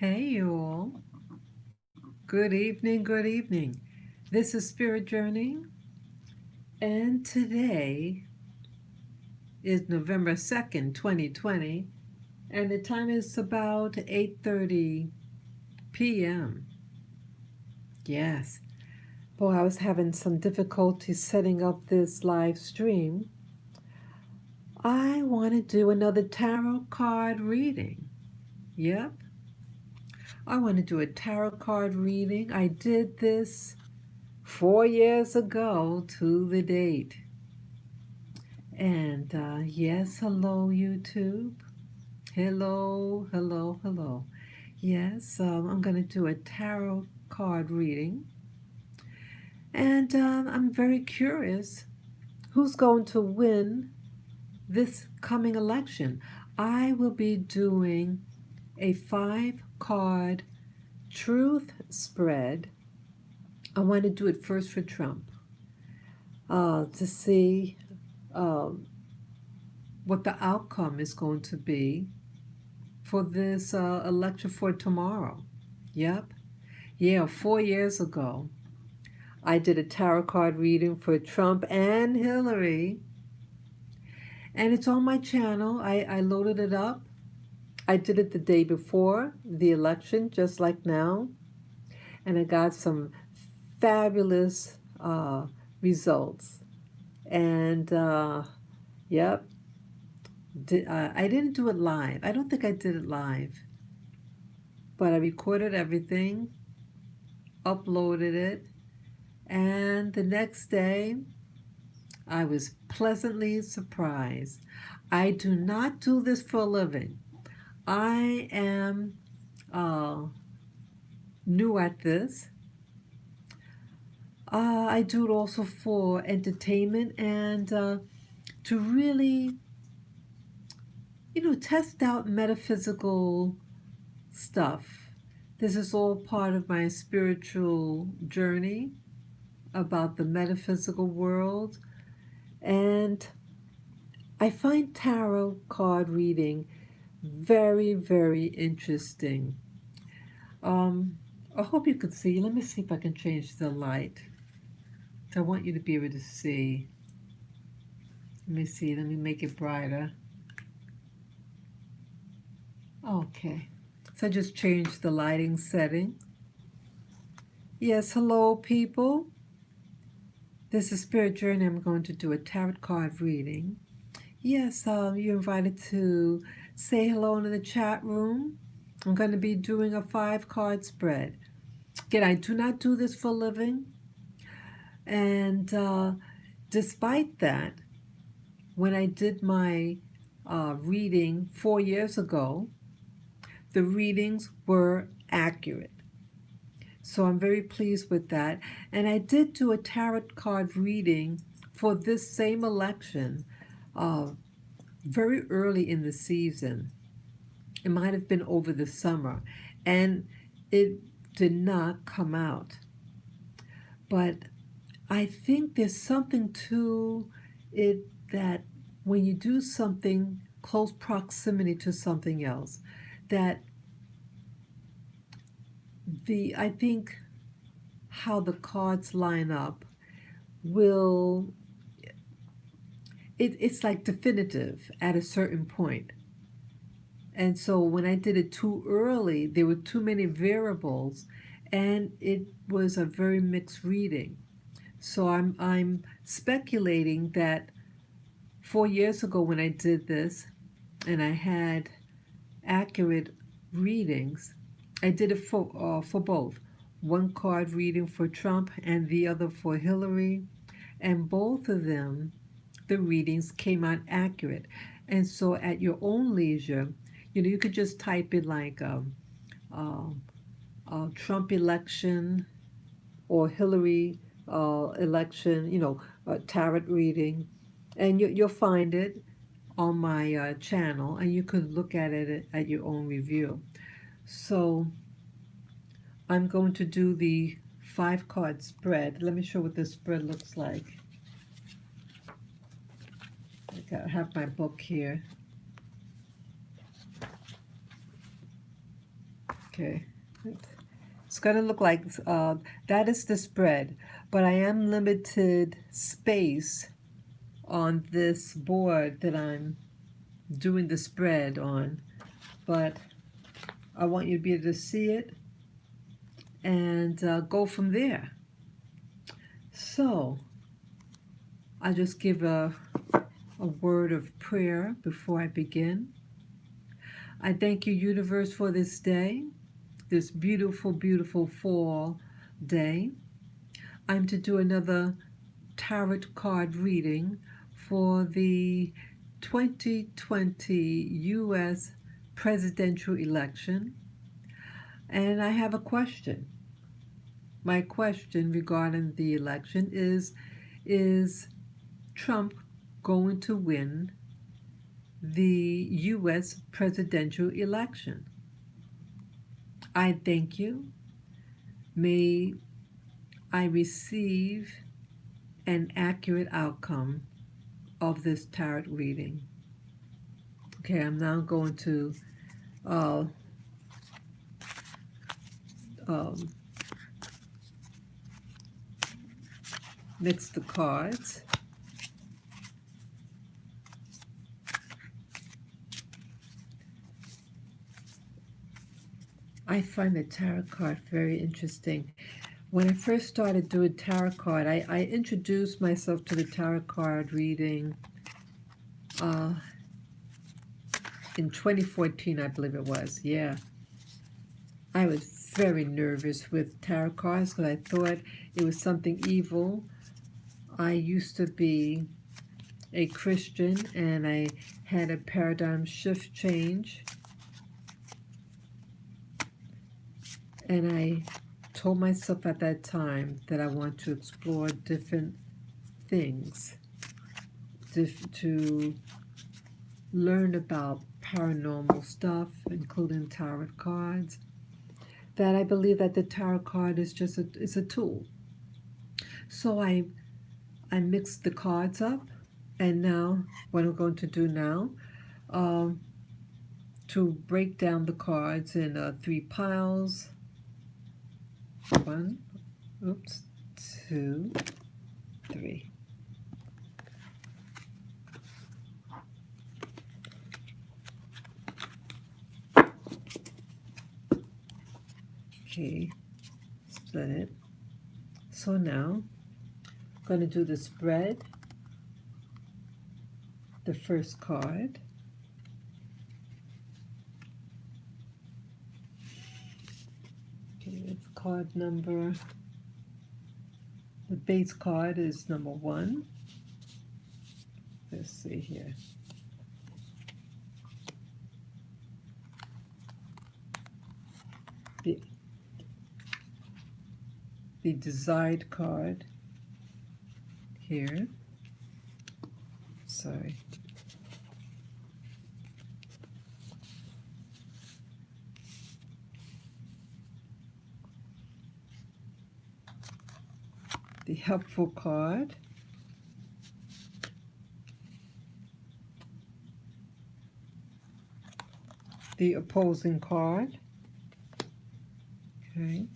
Hey, you all. Good evening, good evening. This is Spirit Journey, and today is November 2nd, 2020, and the time is about 8:30 p.m. Yes. Boy, I was having some difficulty setting up this live stream. I want to do another tarot card reading. Yep. I want to do a tarot card reading. I did this 4 years ago to the date. And yes, hello, YouTube. Hello, hello, hello. Yes, I'm going to do a tarot card reading. And I'm very curious who's going to win this coming election. I will be doing a 5 card truth spread. I want to do it first for Trump to see what the outcome is going to be for this election for tomorrow. Yep. Yeah, 4 years ago, I did a tarot card reading for Trump and Hillary, and it's on my channel. I loaded it up. I did it the day before the election, just like now, and I got some fabulous results. And yep, I didn't do it live. I don't think I did it live, but I recorded everything, uploaded it, and the next day I was pleasantly surprised. I do not do this for a living. I am new at this. I do it also for entertainment and to really, test out metaphysical stuff. This is all part of my spiritual journey about the metaphysical world. And I find tarot card reading very, very interesting. I hope you could see. Let me see if I can change the light. So I want you to be able to see. Let me see. Let me make it brighter. Okay. So I just changed the lighting setting. Yes, hello, people. This is Spirit Journey. I'm going to do a tarot card reading. Yes, you're invited to say hello in the chat room. I'm going to be doing a 5 card spread. Again, I do not do this for a living. And despite that, when I did my reading 4 years ago, the readings were accurate. So I'm very pleased with that. And I did do a tarot card reading for this same election very early in the season. It might have been over the summer. And it did not come out. But I think there's something to it that when you do something close proximity to something else, that I think how the cards line up will, it's like definitive at a certain point. And so when I did it too early, there were too many variables, and it was a very mixed reading. So I'm speculating that 4 years ago when I did this, and I had accurate readings, I did it for both. 1 card reading for Trump and the other for Hillary, and both of them, the readings came out accurate. And so at your own leisure, you could just type in like Trump election or Hillary election, tarot reading, and you'll find it on my channel, and you could look at it at your own review. So I'm going to do the 5 card spread. Let me show what this spread looks like. I have my book here. Okay. It's going to look like that is the spread, but I am limited space on this board that I'm doing the spread on, but I want you to be able to see it and go from there. So I'll just give a word of prayer before I begin. I thank you, universe, for this day, this beautiful, beautiful fall day. I'm to do another tarot card reading for the 2020 U.S. presidential election. And I have a question. My question regarding the election is Trump going to win the U.S. presidential election? I thank you. May I receive an accurate outcome of this tarot reading. Okay, I'm now going to mix the cards. I find the tarot card very interesting. When I first started doing tarot card, I introduced myself to the tarot card reading in 2014, I believe it was. Yeah. I was very nervous with tarot cards because I thought it was something evil. I used to be a Christian and I had a paradigm shift change. And I told myself at that time that I want to explore different things, to learn about paranormal stuff, including tarot cards. That I believe that the tarot card is just a tool. So I mixed the cards up, and now what I'm going to do now, to break down the cards in 3 piles. 1, 2, 3. Okay, split it. So now I'm going to do the spread. The first card. Okay, it's card number. The base card is number 1. Let's see here. The desired card here. Sorry. The helpful card. The opposing card. Okay.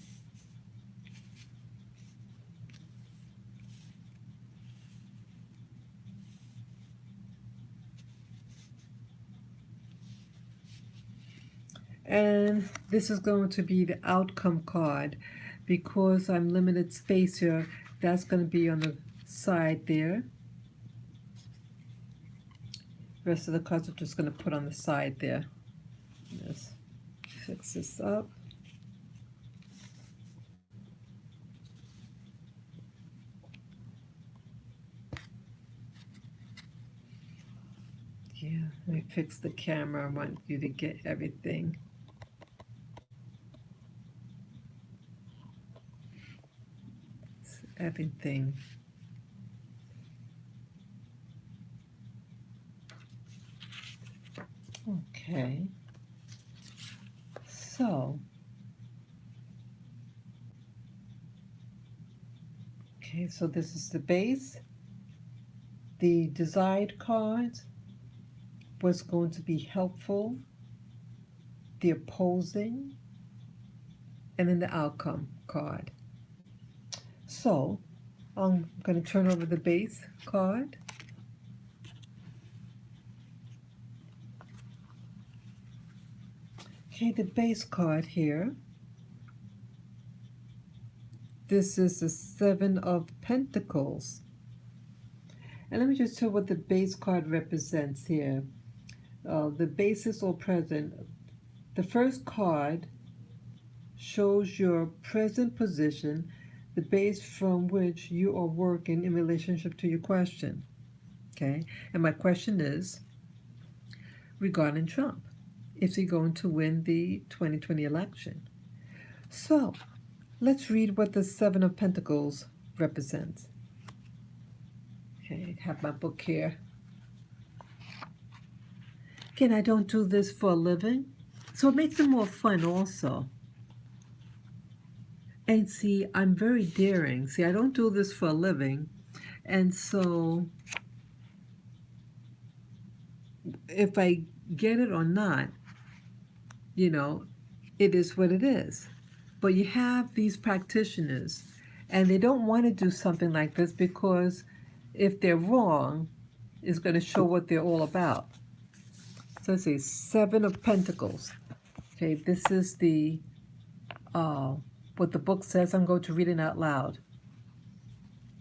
And this is going to be the outcome card. Because I'm limited space here, that's going to be on the side there. The rest of the cards are just going to put on the side there. Let's fix this up. Yeah, let me fix the camera. I want you to get everything. Everything. Okay. So. Okay, so this is the base. The desired card was going to be helpful. The opposing and then the outcome card. So I'm going to turn over the base card. Okay, the base card here. This is the Seven of Pentacles. And let me just tell what the base card represents here. The basis or present. The first card shows your present position, the base from which you are working in relationship to your question. Okay, and my question is regarding Trump. Is he going to win the 2020 election? So let's read what the Seven of Pentacles represents. Okay, I have my book here. Again, I don't do this for a living, so it makes it more fun also. And see, I'm very daring. See, I don't do this for a living, and so if I get it or not, you know, it is what it is. But you have these practitioners, and they don't want to do something like this because if they're wrong, it's going to show what they're all about. So let's see, Seven of Pentacles. Okay, this is the what the book says. I'm going to read it out loud.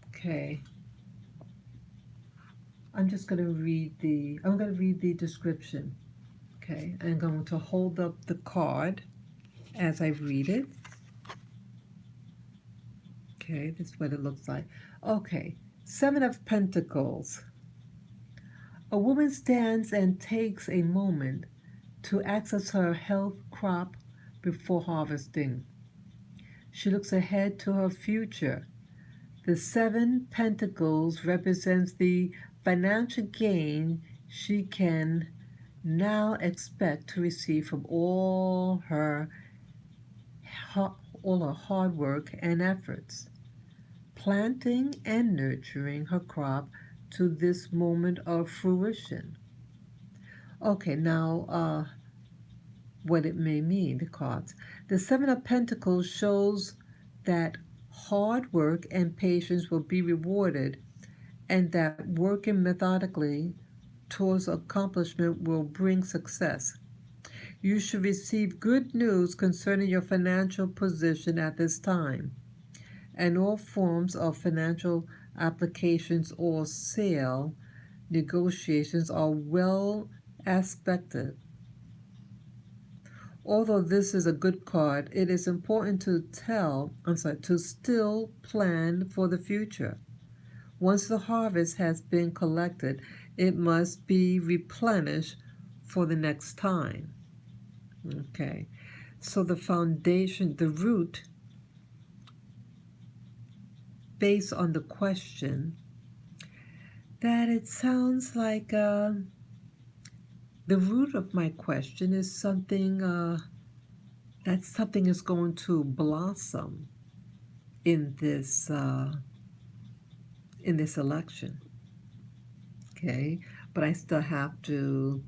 Okay. I'm going to read the description. Okay, I'm going to hold up the card as I read it. Okay, this is what it looks like. Okay, Seven of Pentacles. A woman stands and takes a moment to access her health crop before harvesting. She looks ahead to her future. The Seven Pentacles represents the financial gain she can now expect to receive from all her hard work and efforts, planting and nurturing her crop to this moment of fruition. Okay, now what it may mean, the cards. The Seven of Pentacles shows that hard work and patience will be rewarded, and that working methodically towards accomplishment will bring success. You should receive good news concerning your financial position at this time, and all forms of financial applications or sale negotiations are well aspected. Although this is a good card, it is important to still plan for the future. Once the harvest has been collected, it must be replenished for the next time. Okay, so the foundation, the root, based on the question, that it sounds like the root of my question is something that something is going to blossom in this election. Okay, but I still have to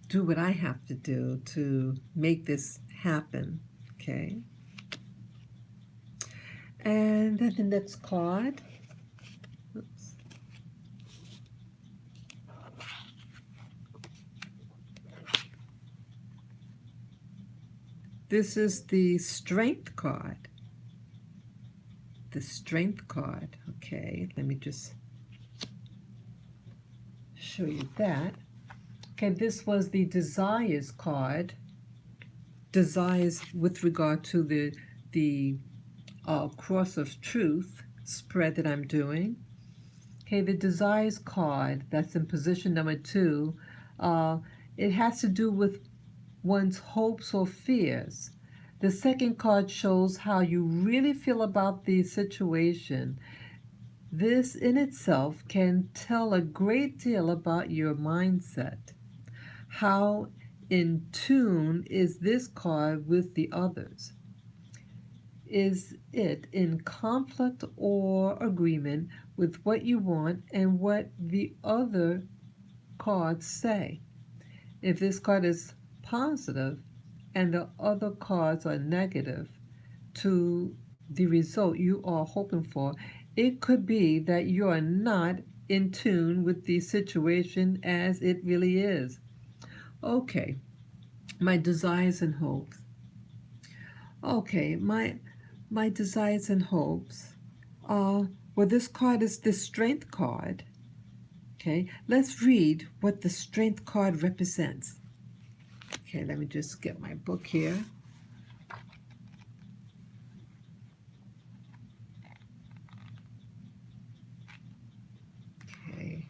do what I have to do to make this happen. Okay, and then the next card. Oops. This is the Strength card. The Strength card. Okay, let me just show you that. Okay, this was the Desires card. Desires with regard to the Cross of Truth spread that I'm doing. Okay, the Desires card, that's in position number 2. It has to do with one's hopes or fears. The second card shows how you really feel about the situation. This in itself can tell a great deal about your mindset. How in tune is this card with the others? Is it in conflict or agreement with what you want and what the other cards say? If this card is positive, and the other cards are negative to the result you are hoping for, it could be that you are not in tune with the situation as it really is. Okay, my desires and hopes. Okay, my desires and hopes. Well, this card is the Strength card. Okay, let's read what the Strength card represents. Okay, let me just get my book here. Okay.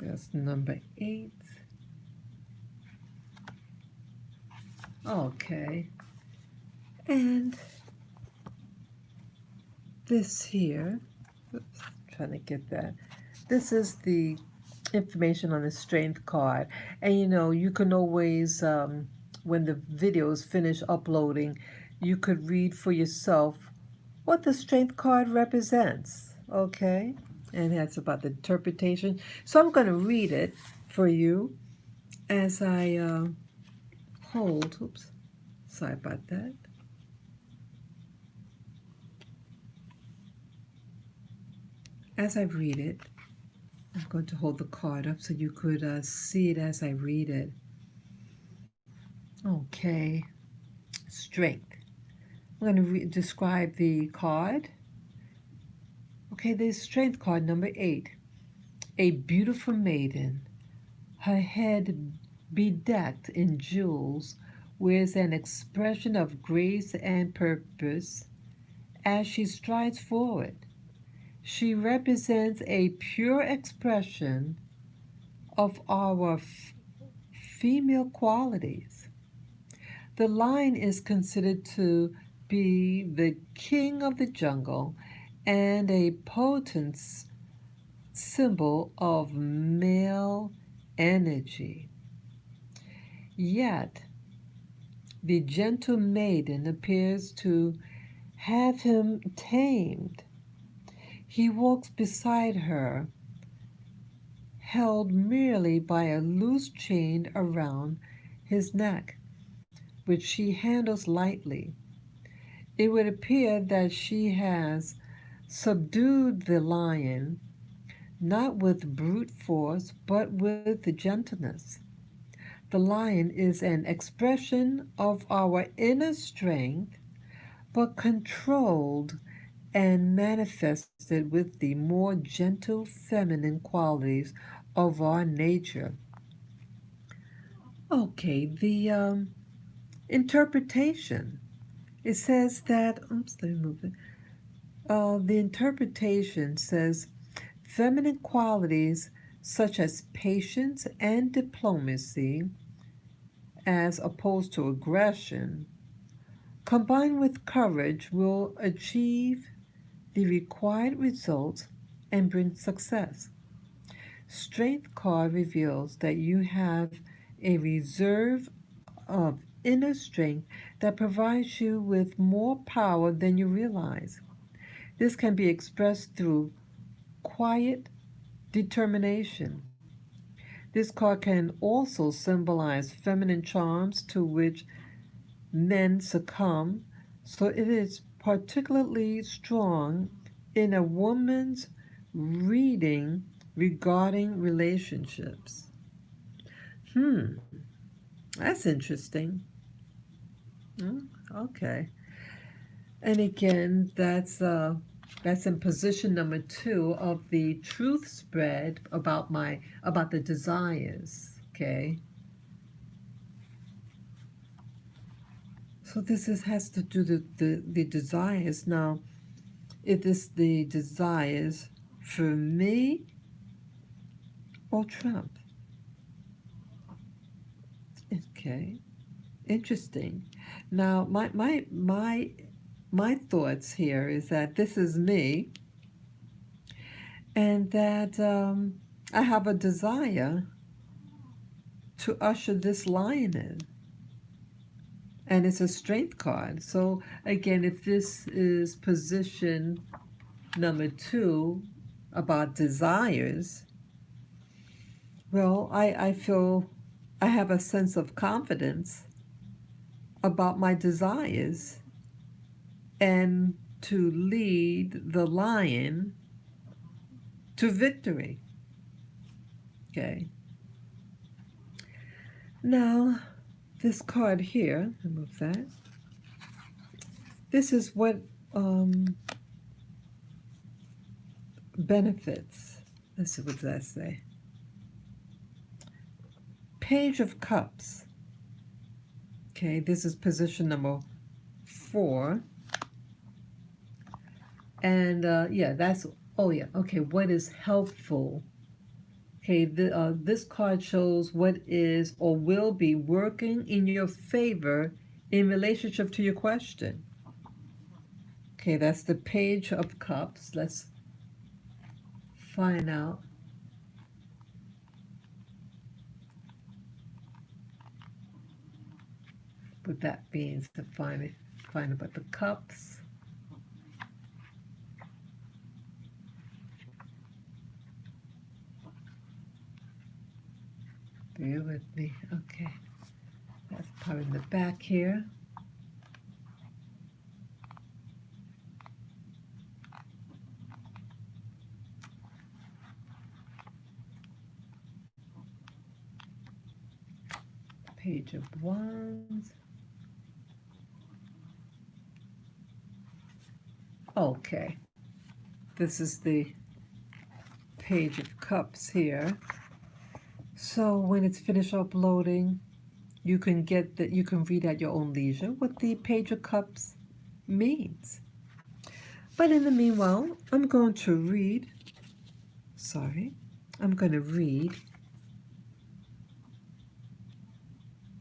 That's number 8. Okay. And this here, oops, trying to get that. This is the information on the Strength card. And you can always, when the videos finish uploading, you could read for yourself what the Strength card represents. Okay? And that's about the interpretation. So I'm going to read it for you as I hold. Oops. Sorry about that. As I read it, I'm going to hold the card up so you could see it as I read it. Okay, Strength. I'm going to describe the card. Okay, the Strength card, number 8. A beautiful maiden, her head bedecked in jewels, wears an expression of grace and purpose as she strides forward. She represents a pure expression of our female qualities. The lion is considered to be the king of the jungle and a potent symbol of male energy. Yet, the gentle maiden appears to have him tamed. He walks beside her, held merely by a loose chain around his neck, which she handles lightly. It would appear that she has subdued the lion, not with brute force, but with gentleness. The lion is an expression of our inner strength, but controlled and manifested with the more gentle feminine qualities of our nature. Okay, the interpretation. It says that, oops, let me move it. The interpretation says feminine qualities such as patience and diplomacy, as opposed to aggression, combined with courage, will achieve the required results and bring success. Strength card reveals that you have a reserve of inner strength that provides you with more power than you realize. This can be expressed through quiet determination. This card can also symbolize feminine charms to which men succumb, so it is particularly strong in a woman's reading regarding relationships. That's interesting. Okay. And again, that's in position number 2 of the truth spread about the desires. Okay. So has to do the desires. Now, is this the desires for me or Trump? Okay. Interesting. Now, my thoughts here is that this is me, and that I have a desire to usher this lion in, and it's a strength card. So again, if this is position number 2, about desires, well, I feel I have a sense of confidence about my desires and to lead the lion to victory. Okay. Now, this card here, remove that. This is what benefits. Let's see, what does that say? Page of Cups. Okay, this is position number 4. And yeah, that's, oh yeah, okay, what is helpful? Okay, this card shows what is or will be working in your favor in relationship to your question. Okay, that's the Page of Cups. Let's find out what that means to find about the cups. Bear with me. Okay, that's part in the back here. Page of Wands. Okay, this is the Page of Cups here. So when it's finished uploading, you can read at your own leisure what the Page of Cups means. But in the meanwhile, I'm going to read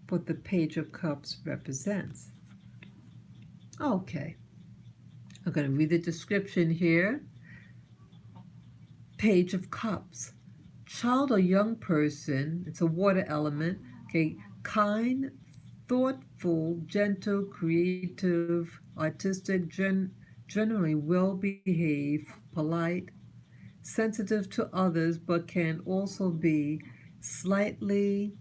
what the Page of Cups represents. Okay, I'm going to read the description here. Page of Cups. Child or young person, it's a water element, okay, kind, thoughtful, gentle, creative, artistic, generally well-behaved, polite, sensitive to others, but can also be slightly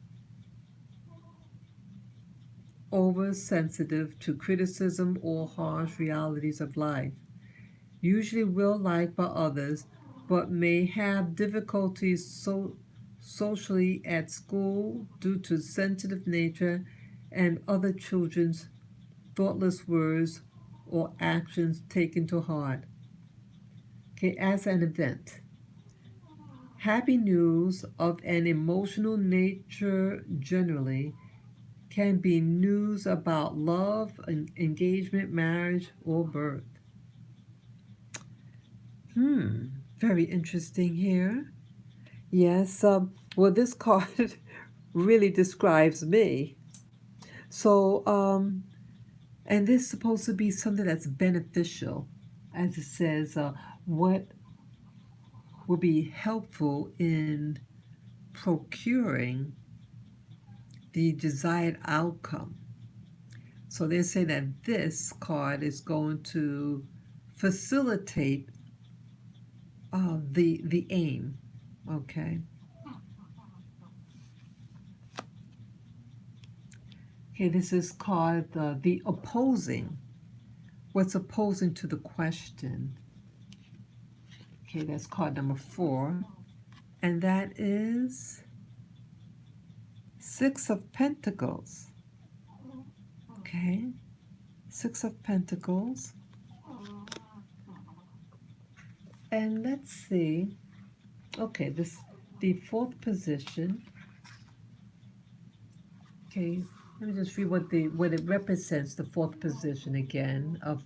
oversensitive to criticism or harsh realities of life. Usually well liked by others, but may have difficulties socially at school due to sensitive nature and other children's thoughtless words or actions taken to heart. Okay, as an event. Happy news of an emotional nature generally can be news about love, engagement, marriage, or birth. Very interesting here. Yes, well, this card really describes me. So, and this is supposed to be something that's beneficial, as it says, what will be helpful in procuring the desired outcome. So they say that this card is going to facilitate the aim. Okay. Okay, this is called the opposing. What's opposing to the question? Okay, that's card number 4. And that is 6 of Pentacles. Okay, 6 of Pentacles. And let's see. Okay, the 4th position. Okay, let me just read what it represents, the 4th position again of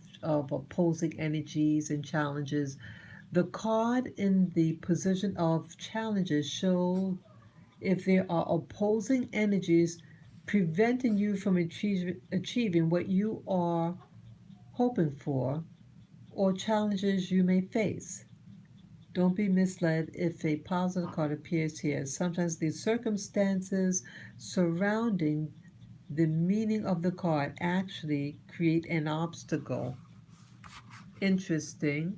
opposing energies and challenges. The card in the position of challenges show if there are opposing energies preventing you from achieving what you are hoping for or challenges you may face. Don't be misled if a positive card appears here. Sometimes the circumstances surrounding the meaning of the card actually create an obstacle. Interesting.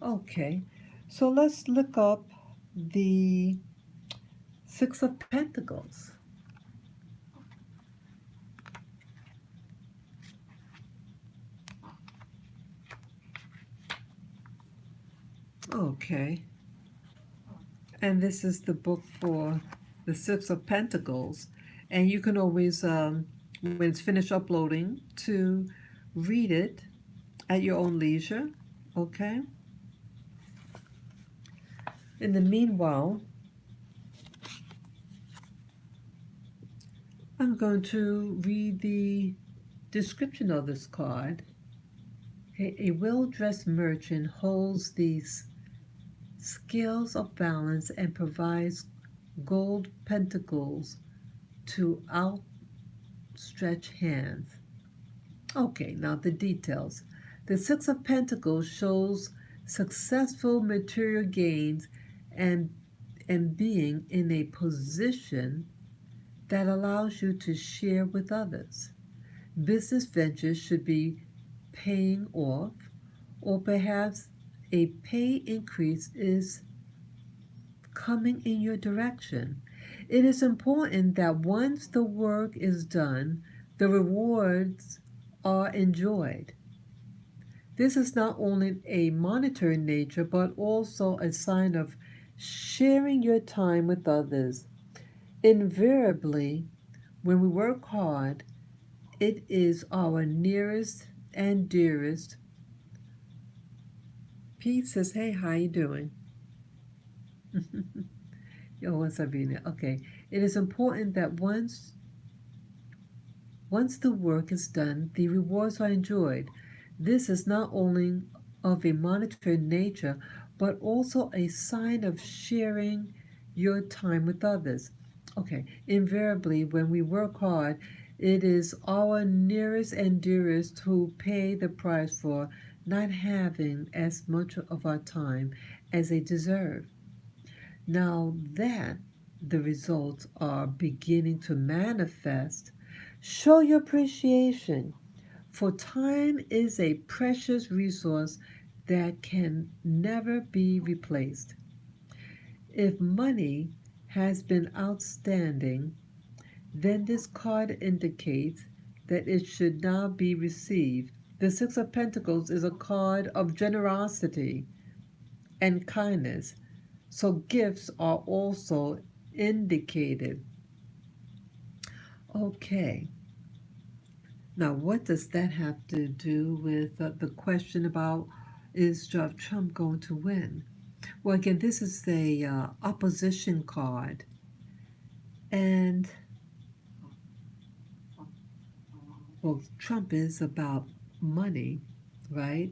Okay. So let's look up the Six of Pentacles. Okay. And this is the book for the Six of Pentacles. And you can always, when it's finished uploading, to read it at your own leisure. Okay. In the meanwhile, I'm going to read the description of this card. Okay. A well-dressed merchant holds these scales of balance and provides gold pentacles to outstretched hands. Okay, now the details. The Six of Pentacles shows successful material gains and being in a position that allows you to share with others. Business ventures should be paying off, or perhaps a pay increase is coming in your direction. It is important that once the work is done, the rewards are enjoyed. This is not only a monetary nature, but also a sign of sharing your time with others. Invariably, when we work hard, it is our nearest and dearest. Pete says, "Hey, how you doing?" Yo, what's up, Vina? Okay. It is important that once the work is done, the rewards are enjoyed. This is not only of a monetary nature, but also a sign of sharing your time with others. Okay, invariably, when we work hard, it is our nearest and dearest who pay the price for not having as much of our time as they deserve. Now that the results are beginning to manifest, show your appreciation, for time is a precious resource that can never be replaced. If money has been outstanding, then this card indicates that it should now be received. The Six of Pentacles is a card of generosity and kindness, so gifts are also indicated. Okay. Now, what does that have to do with the question about is Trump going to win? Well, again, this is the opposition card. And, well, Trump is about money, right?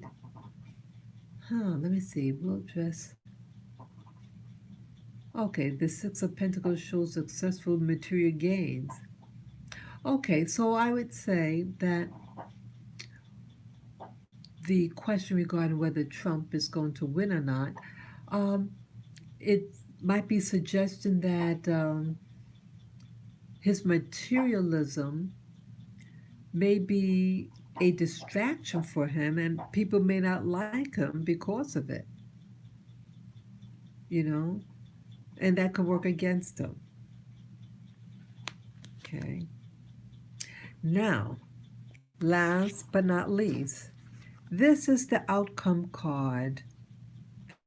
Let me see. We'll just. Okay, the Six of Pentacles shows successful material gains. Okay, so I would say that the question regarding whether Trump is going to win or not, it might be suggesting that his materialism may be a distraction for him, and people may not like him because of it, you know, and that could work against him. Okay. Now, last but not least, this is the outcome card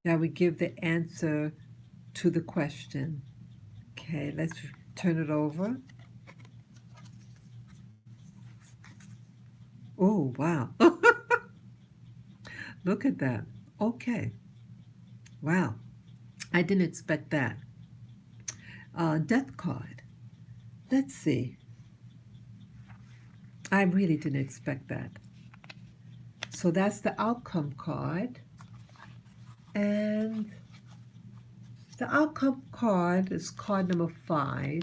that would give the answer to the question. Okay, let's turn it over. Oh, wow. Look at that. Okay. Wow. I didn't expect that. Death card. Let's see. I really didn't expect that. So that's the outcome card. And the outcome card is card number 5.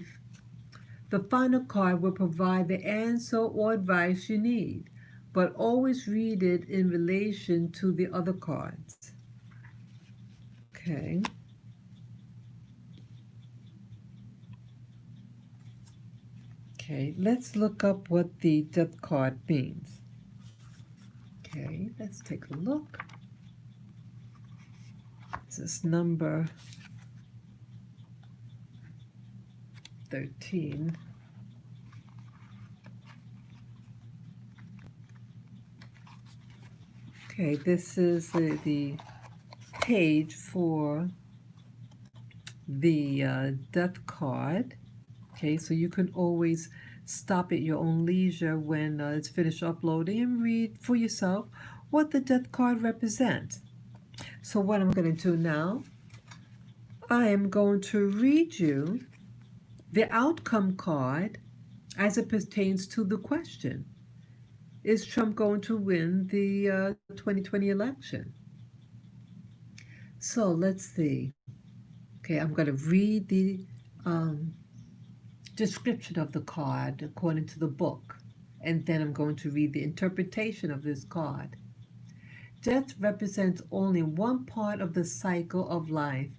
The final card will provide the answer or advice you need, but always read it in relation to the other cards. Okay. Okay, let's look up what the death card means. Okay, let's take a look. This is number 13. Okay, this is the page for the death card. Okay, so you can always stop at your own leisure when it's finished uploading and read for yourself what the death card represents. So what I'm going to do now, I am going to read you the outcome card as it pertains to the question. Is Trump going to win the 2020 election? So let's see. Okay, I'm going to read the description of the card according to the book, and then I'm going to read the interpretation of this card. Death represents only one part of the cycle of life,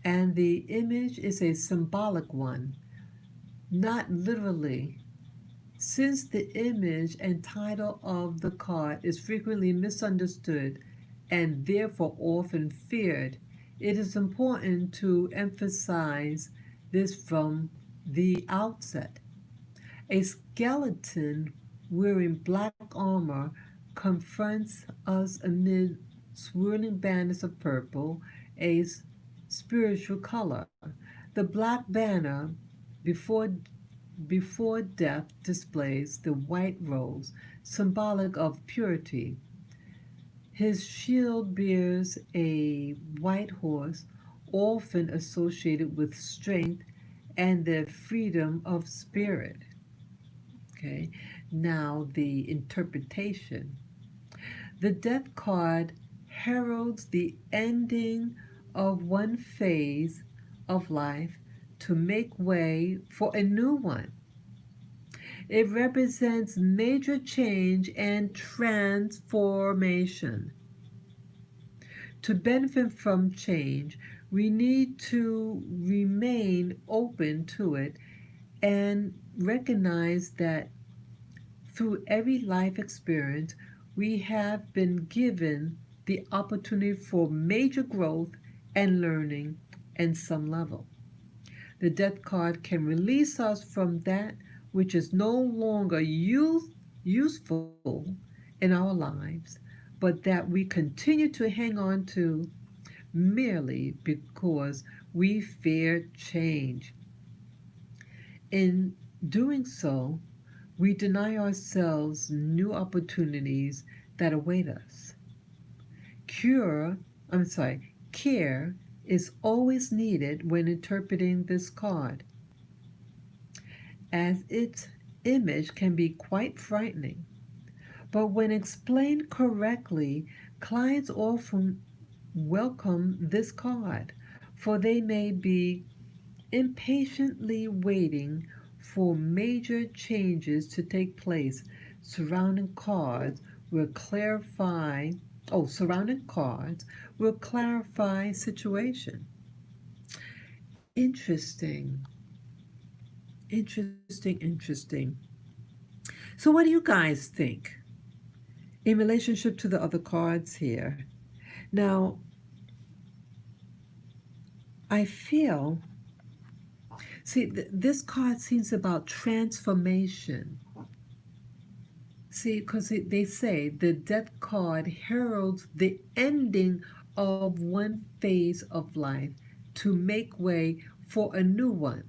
and the image is a symbolic one, not literally. Since the image and title of the card is frequently misunderstood and therefore often feared, it is important to emphasize this from the outset. A skeleton wearing black armor confronts us amid swirling banners of purple, a spiritual color. The black banner before death displays the white rose, symbolic of purity. His shield bears a white horse, often associated with strength and the freedom of spirit. Okay, now the interpretation. The death card heralds the ending of one phase of life to make way for a new one. It represents major change and transformation. To benefit from change, we need to remain open to it and recognize that through every life experience, we have been given the opportunity for major growth and learning at some level. The death card can release us from that which is no longer useful in our lives, but that we continue to hang on to merely because we fear change. In doing so, we deny ourselves new opportunities that await us. Care is always needed when interpreting this card, as its image can be quite frightening. But when explained correctly, clients often welcome this card, for they may be impatiently waiting for major changes to take place. Surrounding cards will clarify situation. Interesting. So what do you guys think in relationship to the other cards here? Now, I feel, this card seems about transformation. See, because they say the death card heralds the ending of one phase of life to make way for a new one.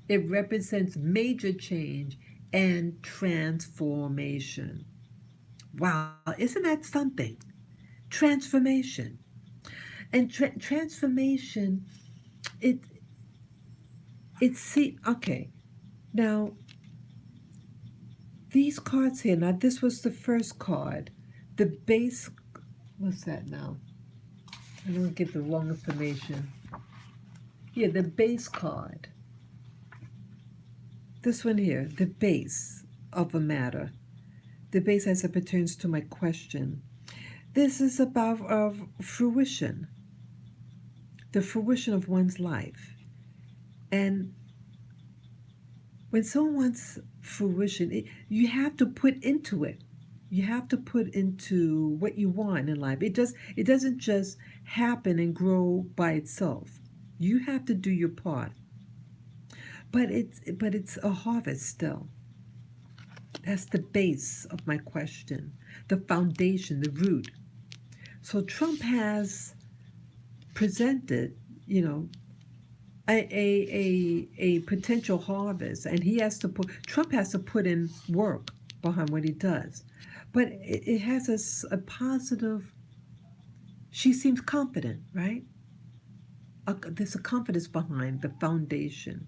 It represents major change and transformation. Wow, isn't that something? Transformation. And transformation, okay. Now, these cards here, now this was the first card. The base, what's that now? I don't get the wrong information. Yeah, the base card. This one here, the base of a matter. The base as it pertains to my question. This is about fruition, the fruition of one's life. And when someone wants fruition, you have to put into it. You have to put into what you want in life. It doesn't just happen and grow by itself. You have to do your part. But it's a harvest still. That's the base of my question. The foundation, the root. So Trump has presented, you know, a potential harvest, and he has to put Trump has to put in work behind what he does. But it has a positive. She seems confident, right? There's a confidence behind the foundation.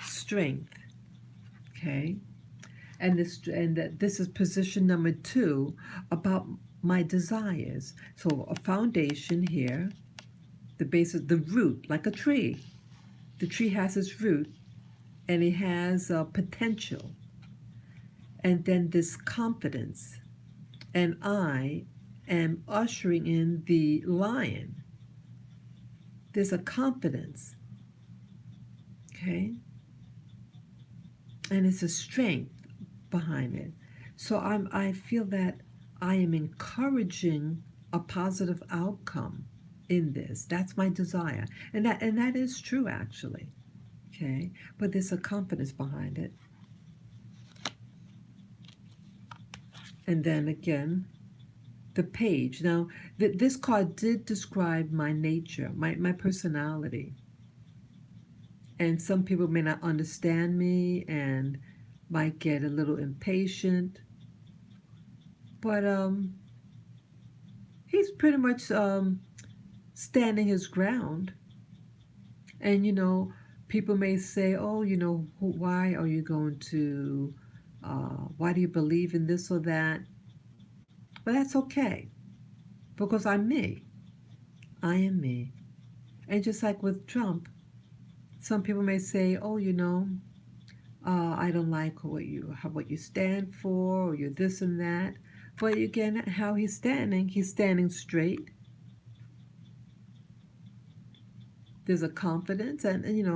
Strength, okay? This is position number 2 about my desires. So a foundation here, the base of the root, like a tree. The tree has its root, and it has potential, and then this confidence. And I am ushering in the lion. There's a confidence, okay? And it's a strength behind it. So I feel that I am encouraging a positive outcome in this. That's my desire. And that is true actually. Okay? But there's a confidence behind it. And then again, the page. Now, this card did describe my nature, my personality. And some people may not understand me and might get a little impatient. But he's pretty much standing his ground. And, people may say, oh, why are you going to, why do you believe in this or that? But that's okay, because I'm me. I am me. And just like with Trump, some people may say, oh, I don't like what you stand for, or you're this and that. But again, how he's standing straight. There's a confidence, and he's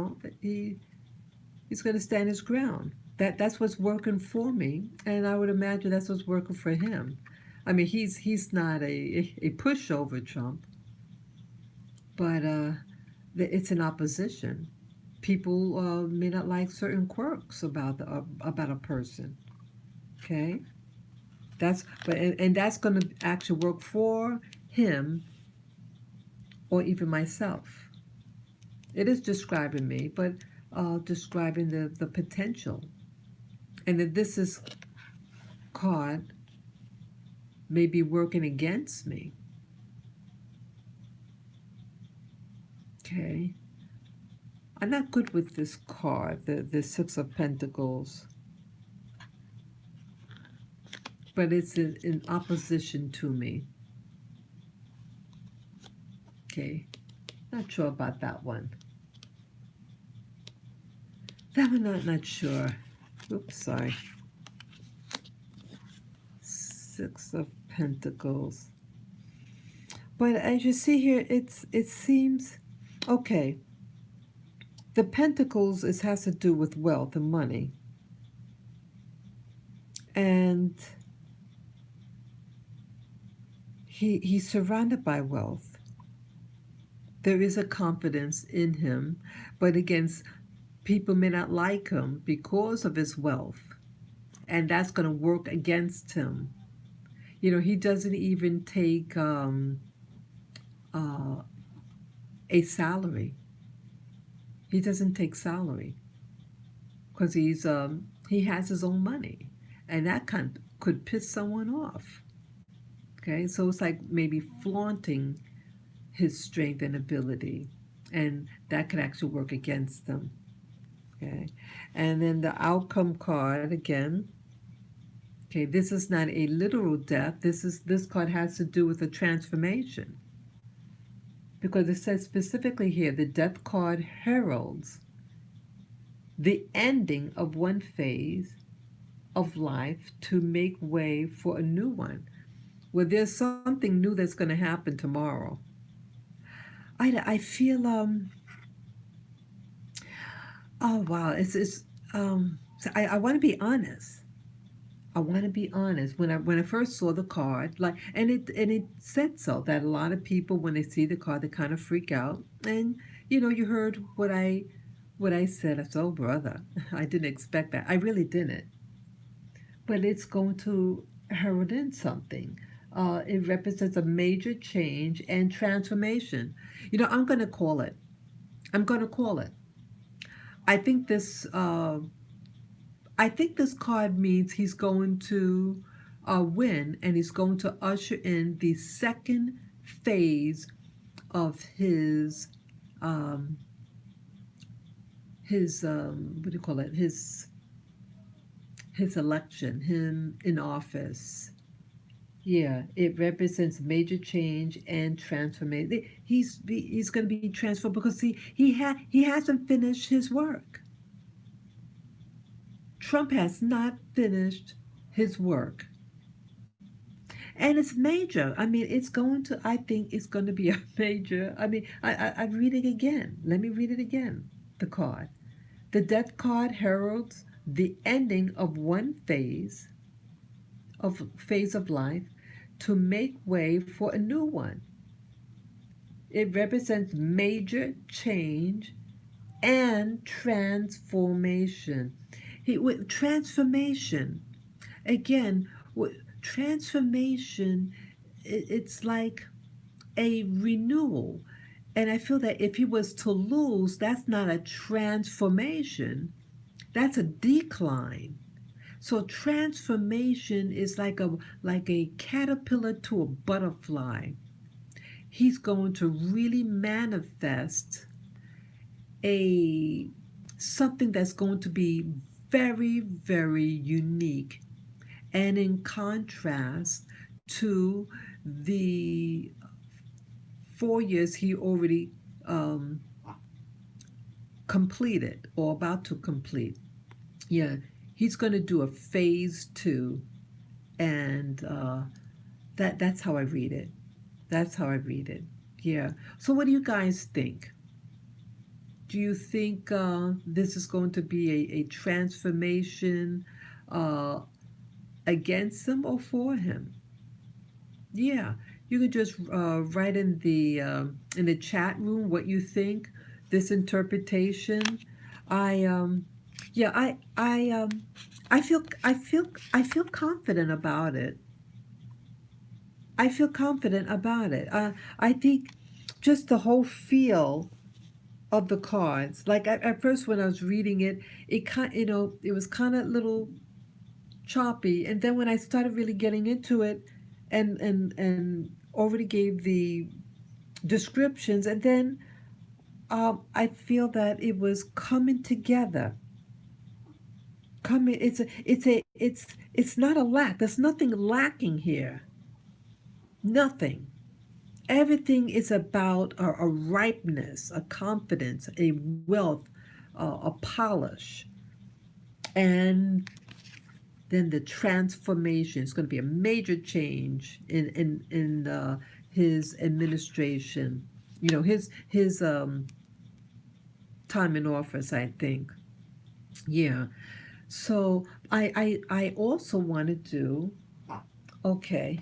going to stand his ground. That's what's working for me, and I would imagine that's what's working for him. I mean, he's not a pushover Trump, but it's an opposition. People may not like certain quirks about a person. Okay, and that's going to actually work for him or even myself. It is describing me, but describing the potential, and that this is card may be working against me. Okay. I'm not good with this card, the Six of Pentacles, but it's in opposition to me. Okay. Not sure about that one. That one, not sure. Oops, sorry. Six of Pentacles. But as you see here, it seems okay. The Pentacles has to do with wealth and money. And he's surrounded by wealth. There is a confidence in him, but against people may not like him because of his wealth. And that's going to work against him. He doesn't even take a salary. He doesn't take salary because he has his own money, and that could piss someone off. Okay, so it's like maybe flaunting his strength and ability, and that could actually work against them. Okay, and then the outcome card again. Okay, this is not a literal death. This card has to do with a transformation. Because it says specifically here, the death card heralds the ending of one phase of life to make way for a new one. Well, there's something new that's going to happen tomorrow. I feel oh wow, it's So I want to be honest. I want to be honest. When I first saw the card, like, and it said so that a lot of people when they see the card they kind of freak out. And you heard what I said. I said, "Oh, brother, I didn't expect that. I really didn't." But it's going to herald in something. It represents a major change and transformation. I'm going to call it. I'm going to call it. I think this. I think this card means he's going to win, and he's going to usher in the second phase of um, his what do you call it? His election, him in office. Yeah, it represents major change and transformation. He's going to be transformed because he hasn't finished his work. Trump has not finished his work. And it's major. I mean, I think it's going to be a major. I mean, I read it again. Let me read it again. The card. The death card heralds the ending of one phase of life to make way for a new one. It represents major change and transformation. With transformation, again, transformation, it's like a renewal. And I feel that if he was to lose, that's not a transformation, that's a decline. So transformation is like a caterpillar to a butterfly. He's going to really manifest a something that's going to be very, very unique and in contrast to the 4 years he already um, completed or about to complete. Yeah, he's going to do a phase two, and that's how I read it. That's how I read it. Yeah. So, what do you guys think? Do you think this is going to be a transformation uh, against him or for him? Yeah, you could just write in the chat room what you think this interpretation. I yeah, I feel confident about it. I feel confident about it. I think just the whole feel of the cards. Like at first when I was reading it, it was kind of little choppy, and then when I started really getting into it, and already gave the descriptions, and then I feel that it was coming together. Coming, it's not a lack. There's nothing lacking here. Nothing. Everything is about a ripeness, a confidence, a wealth, a polish, and then the transformation is going to be a major change in his administration. His time in office. I think. Yeah. So I also want to do. Okay.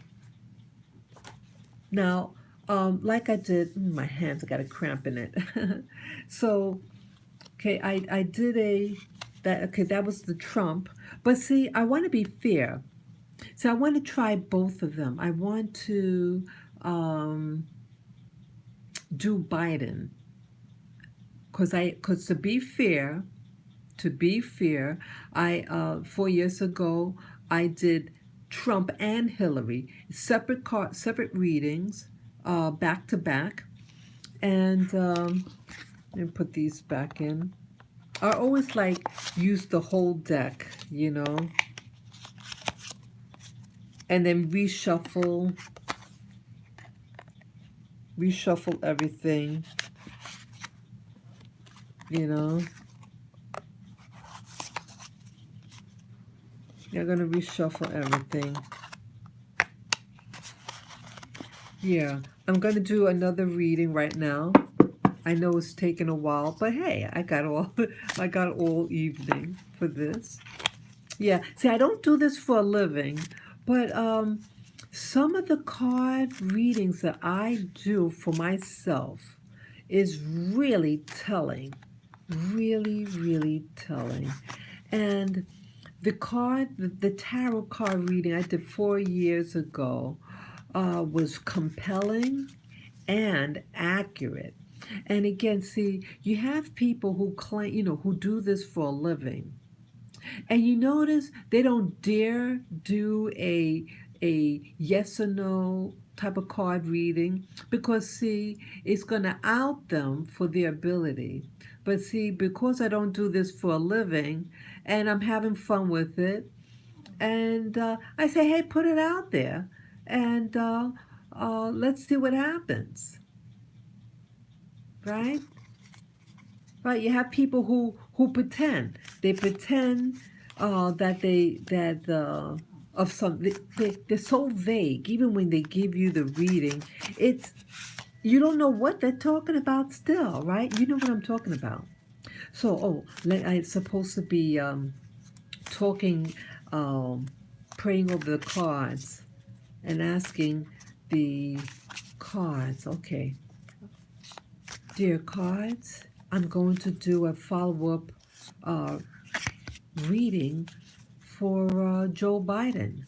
Now, like I did, my hands, I got a cramp in it. So, okay, I did that was the Trump. But see, I want to be fair. So I want to try both of them. I want to um, do Biden because to be fair, I 4 years ago I did Trump and Hillary, separate readings, back to back, and put these back in. I always like use the whole deck, and then reshuffle everything, you know. You're gonna reshuffle everything. Yeah, I'm gonna do another reading right now. I know it's taken a while, but hey, I got all I got all evening. for this. Yeah, see, I don't do this for a living, but some of the card readings that I do for myself is really telling, really, really telling. And the tarot card reading I did 4 years ago was compelling and accurate. And again, see, you have people who claim, who do this for a living. And you notice they don't dare do a yes or no type of card reading because see, it's going to out them for their ability. But see, because I don't do this for a living and I'm having fun with it, and I say, hey, put it out there and let's see what happens, right? Right, you have people who pretend. They pretend of some. They're so vague. Even when they give you the reading, it's you don't know what they're talking about. Still, right? You know what I'm talking about. So, I'm supposed to be talking, praying over the cards and asking the cards. Okay, dear cards, I'm going to do a follow-up reading for Joe Biden.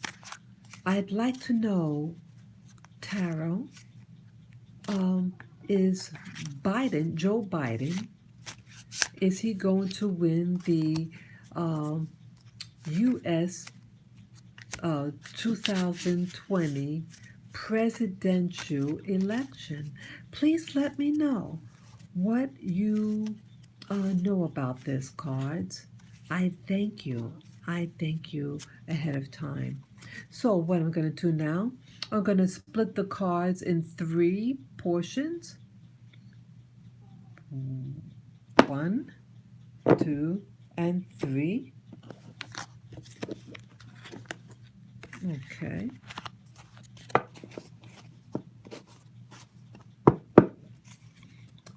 I'd like to know, Tarot, is Joe Biden, is he going to win the U.S. 2020 presidential election? Please let me know what you know about this, cards. I thank you. I thank you ahead of time. So what I'm going to do now, I'm going to split the cards in 3 portions. 1, 2, and 3. Okay.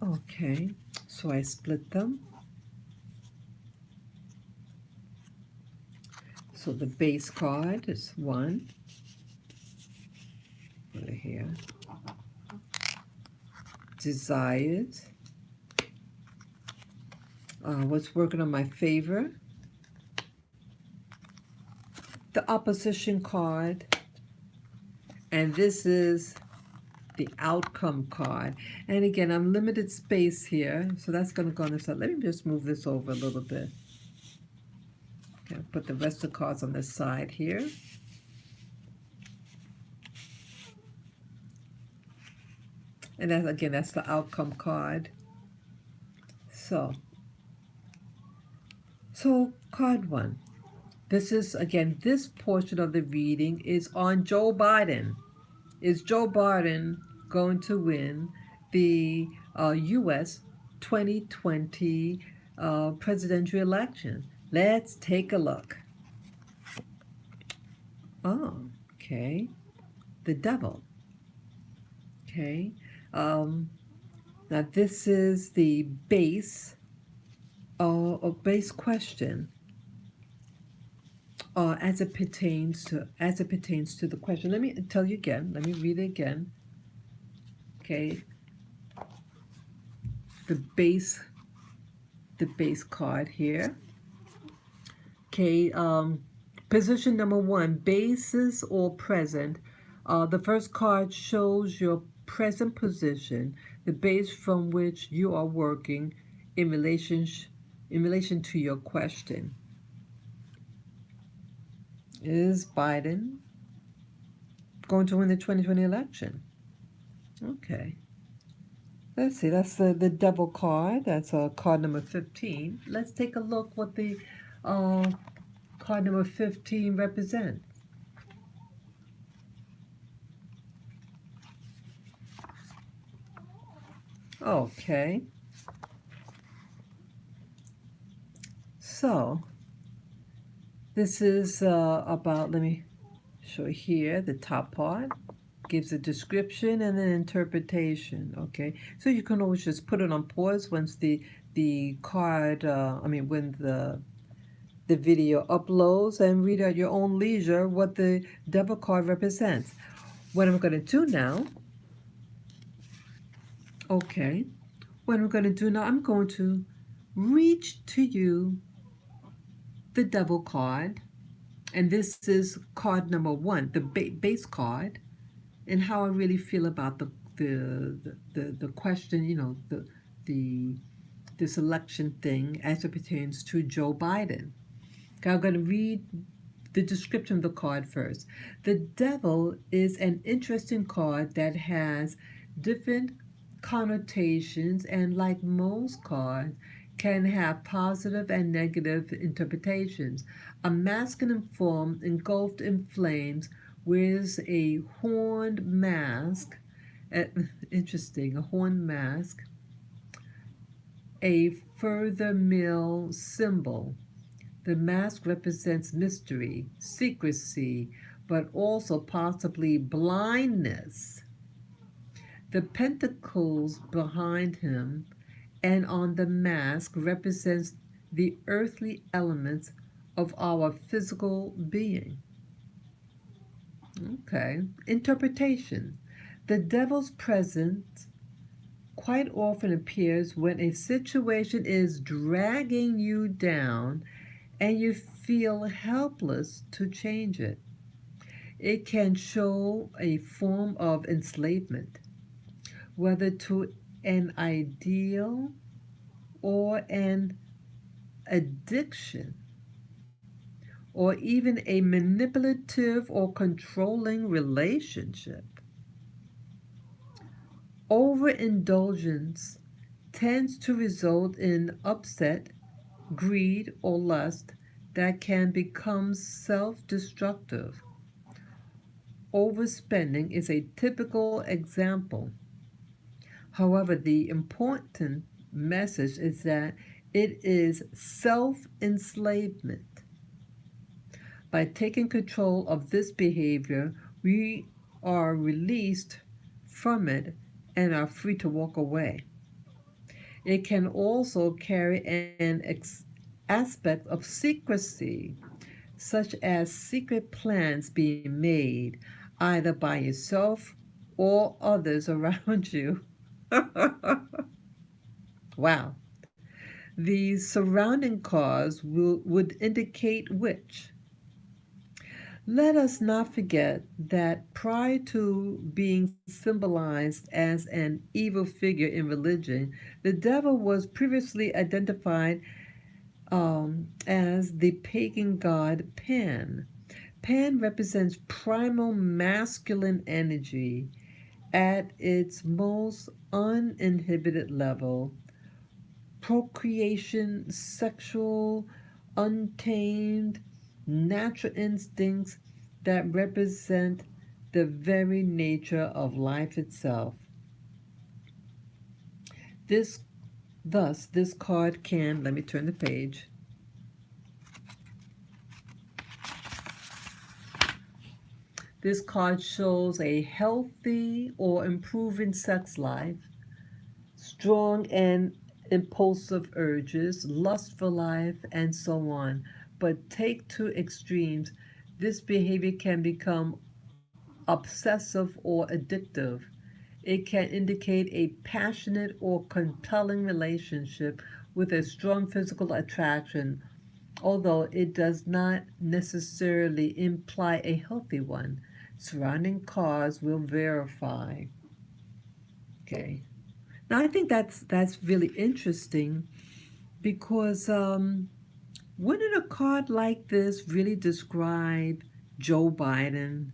Okay, so I split them. So the base card is 1. Over here. Desired. What's working on my favor? The opposition card. And this is the outcome card. And again, I'm limited space here, so that's going to go on this side. Let me just move this over a little bit. Okay, put the rest of the cards on this side here. And that's, again, that's the outcome card. So card 1. This is, again, this portion of the reading is on Joe Biden. Is Joe Biden going to win the U.S. 2020 presidential election? Let's take a look. Oh, okay. The Devil. Okay. Now this is the base question. As it pertains to the question. Let me tell you again. Let me read it again. Okay. The base card here. Okay. Position number 1, basis or present. The first card shows your present position, the base from which you are working in relation to your question. Is Biden going to win the 2020 election? Okay. Let's see. That's the Devil card. That's card number 15. Let's take a look what the card number 15 represents. Okay. So this is about, let me show here, the top part gives a description and an interpretation. Okay, so you can always just put it on pause once the card, when the the video uploads and read at your own leisure what the devil card represents. What I'm going to do now, okay, what I'm going to do now, I'm going to reach to you the devil card, and this is card number one, the base card, and how I really feel about the question, the this election thing as it pertains to Joe Biden. Okay, I'm going to read the description of the card first. The devil is an interesting card that has different connotations, and like most cards, can have positive and negative interpretations. A masculine form engulfed in flames wears a horned mask. Interesting, a horned mask, a further mill symbol. The mask represents mystery, secrecy, but also possibly blindness. The pentacles behind him and on the mask represents the earthly elements of our physical being. Okay. Interpretation. The devil's presence quite often appears when a situation is dragging you down and you feel helpless to change it. It can show a form of enslavement, whether to an ideal or an addiction, or even a manipulative or controlling relationship. Overindulgence tends to result in upset, greed, or lust that can become self destructive. Overspending is a typical example. However, the important message is that it is self enslavement. By taking control of this behavior, we are released from it and are free to walk away. It can also carry an aspect of secrecy, such as secret plans being made either by yourself or others around you. Wow. The surrounding cause would indicate which. Let us not forget that prior to being symbolized as an evil figure in religion, the devil was previously identified as the pagan god Pan. Pan represents primal masculine energy at its most uninhibited level, procreation, sexual, untamed, natural instincts that represent the very nature of life itself. This card can, let me turn the page. This card shows a healthy or improving sex life, strong and impulsive urges, lust for life, and so on. But take to extremes, this behavior can become obsessive or addictive. It can indicate a passionate or compelling relationship with a strong physical attraction, although it does not necessarily imply a healthy one. Surrounding cards will verify. Okay. Now I think that's really interesting because wouldn't a card like this really describe Joe Biden?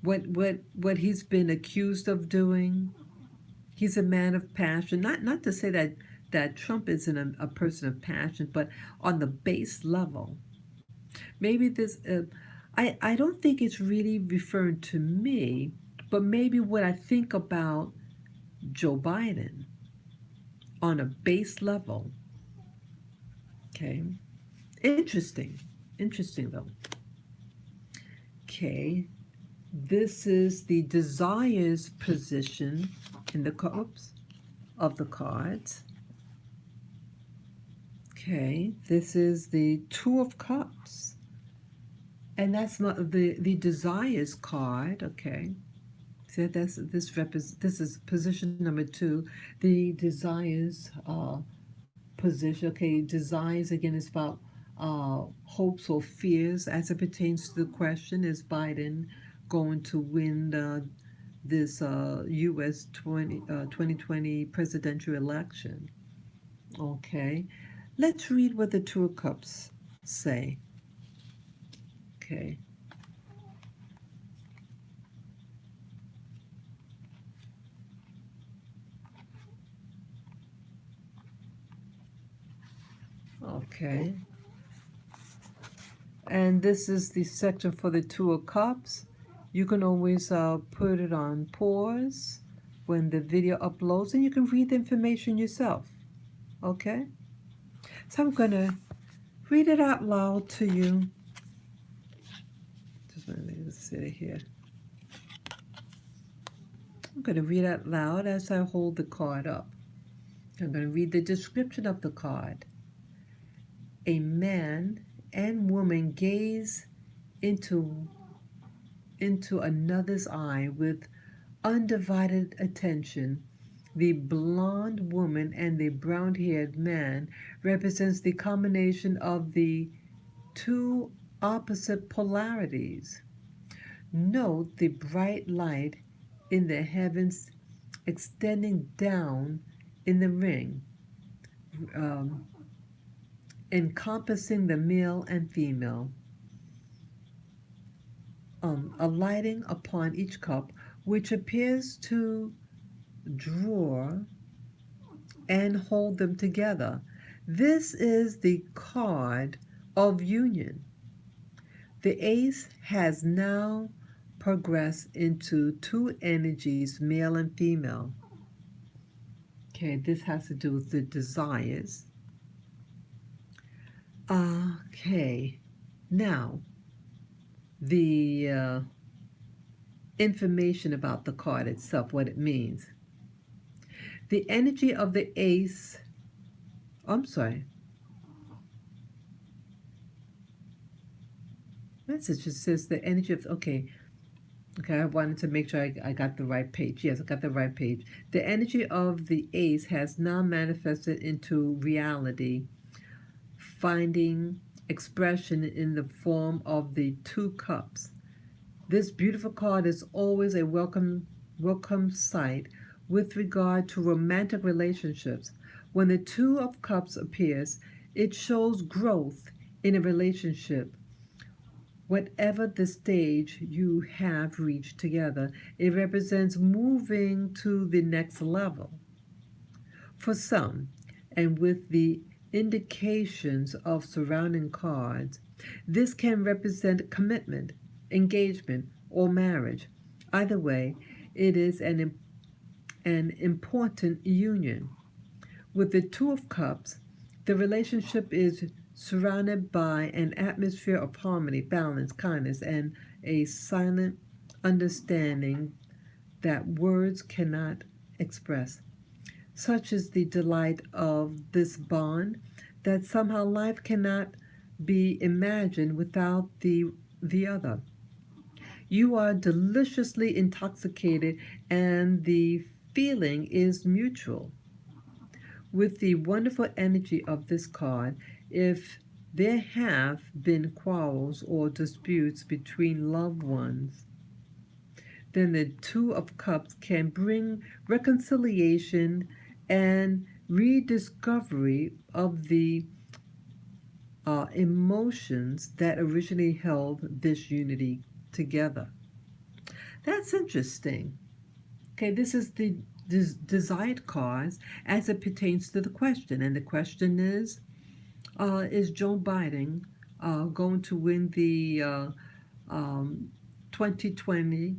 What he's been accused of doing? He's a man of passion. Not to say that Trump isn't a person of passion, but on the base level, maybe this. I don't think it's really referring to me, but maybe what I think about Joe Biden on a base level. Okay, interesting, interesting though. Okay, this is the desires position in the oops, of the cards. Okay, this is the Two of Cups. And that's not the desires card, okay. So this is position number 2, the desires position. Okay, desires again is about hopes or fears as it pertains to the question: is Biden going to win this U.S. 2020 presidential election? Okay, let's read what the Two of Cups say. Okay. Okay. And this is the section for the Two of Cups. You can always put it on pause when the video uploads, and you can read the information yourself. Okay? So I'm going to read it out loud to you. Just want to sit here. I'm going to read out loud as I hold the card up. I'm going to read the description of the card. A man and woman gaze into another's eye with undivided attention. The blonde woman and the brown-haired man represents the combination of the two opposite polarities. Note the bright light in the heavens extending down in the ring, encompassing the male and female, alighting upon each cup, which appears to draw and hold them together. This is the card of union. The ace has now progressed into two energies, male and female. Okay, this has to do with the desires. Okay, now the information about the card itself, what it means. The energy of the ace, message just says the energy of, okay, I wanted to make sure I got the right page. Yes, I got the right page. The energy of the ace has now manifested into reality, finding expression in the form of the Two Cups. This beautiful card is always a welcome sight with regard to romantic relationships. When the Two of Cups appears, it shows growth in a relationship. Whatever the stage you have reached together, it represents moving to the next level. For some, and with the indications of surrounding cards, this can represent commitment, engagement, or marriage. Either way, it is an important union. With the Two of Cups, the relationship is surrounded by an atmosphere of harmony, balance, kindness, and a silent understanding that words cannot express. Such is the delight of this bond that somehow life cannot be imagined without the other. You are deliciously intoxicated, and the feeling is mutual. With the wonderful energy of this card, if there have been quarrels or disputes between loved ones, then the Two of Cups can bring reconciliation and rediscovery of the emotions that originally held this unity together. That's interesting. Okay, this is the desired cause as it pertains to the question. And the question is Joe Biden going to win the 2020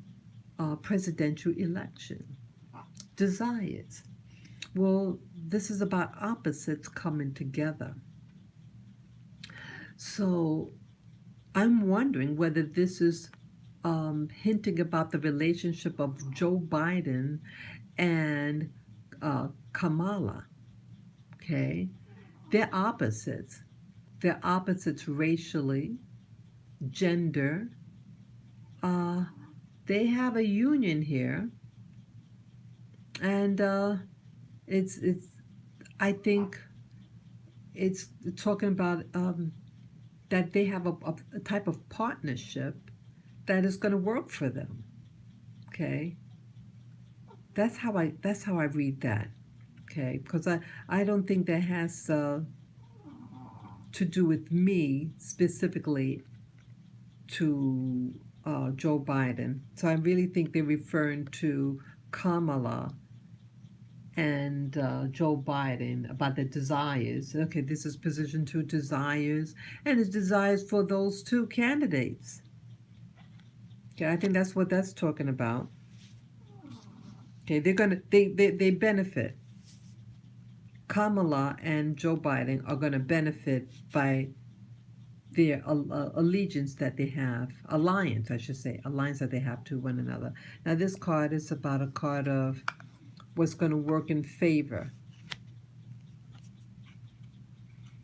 presidential election? Desires. Well, this is about opposites coming together. So I'm wondering whether this is hinting about the relationship of Joe Biden and Kamala. Okay, They're opposites. They're opposites racially, gender. Uh, they have a union here, and it's. I think it's talking about that they have a type of partnership that is going to work for them. Okay, that's how I read that. Okay, because I don't think that has to do with me specifically to Joe Biden. So I really think they're referring to Kamala and Joe Biden about the desires. Okay, this is position two desires, and it's desires for those two candidates. Okay, I think that's what that's talking about. Okay, they benefit. Kamala and Joe Biden are gonna benefit by their allegiance that they have, alliance, I should say, alliance that they have to one another. Now, this card is about a card of what's going to work in favor,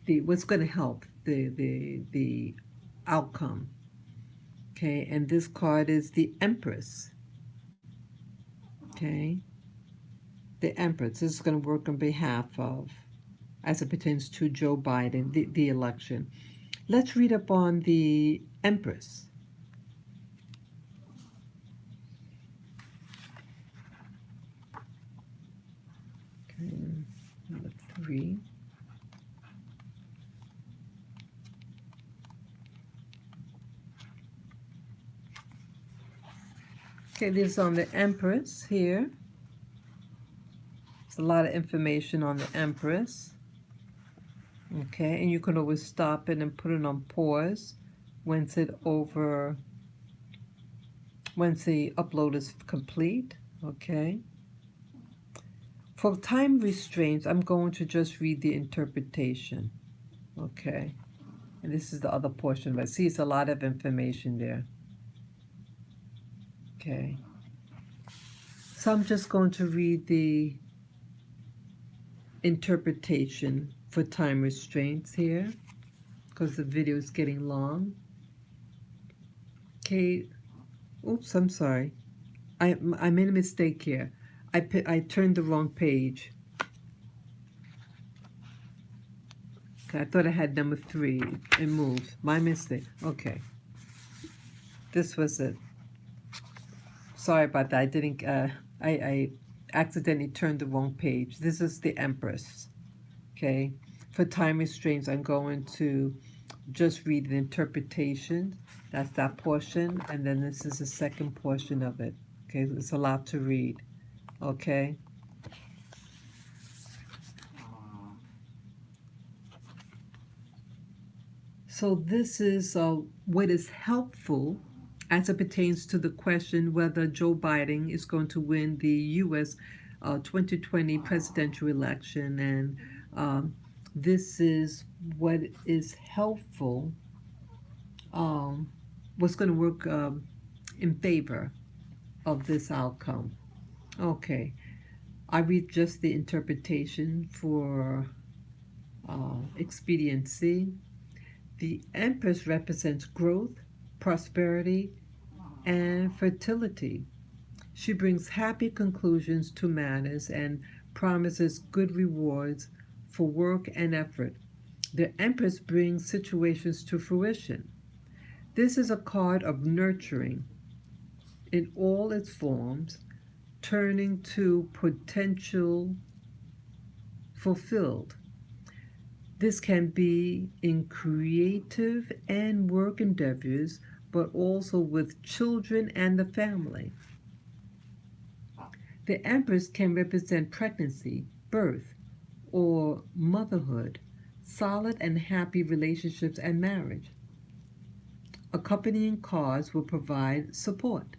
what's going to help the outcome. Okay, and this card is the Empress. Okay, the Empress. This is going to work on behalf of, as it pertains to Joe Biden, the election. Let's read up on the Empress. Okay, number 3. Okay, this is on the Empress here. It's a lot of information on the Empress. Okay, and you can always stop it and put it on pause once the upload is complete. Okay. For time restraints, I'm going to just read the interpretation. Okay. And this is the other portion, but see, it's a lot of information there. Okay. So I'm just going to read the interpretation for time restraints here because the video is getting long. Okay. Oops, I'm sorry. I made a mistake here. I turned the wrong page. Okay, I thought I had number 3. It moved. My mistake. Okay. This was it. Sorry about that. I didn't. I accidentally turned the wrong page. This is the Empress. Okay. For time restraints, I'm going to just read the interpretation. That's that portion, and then this is the second portion of it. Okay, it's a lot to read. Okay. So this is what is helpful as it pertains to the question whether Joe Biden is going to win the U.S. 2020 presidential election, and this is what is helpful, what's going to work in favor of this outcome. Okay, I read just the interpretation for expediency. The Empress represents growth, prosperity, and fertility. She brings happy conclusions to matters and promises good rewards for work and effort. The Empress brings situations to fruition. This is a card of nurturing in all its forms, turning to potential fulfilled. This can be in creative and work endeavors, but also with children and the family. The Empress can represent pregnancy, birth, or motherhood, solid and happy relationships and marriage. Accompanying cards will provide support.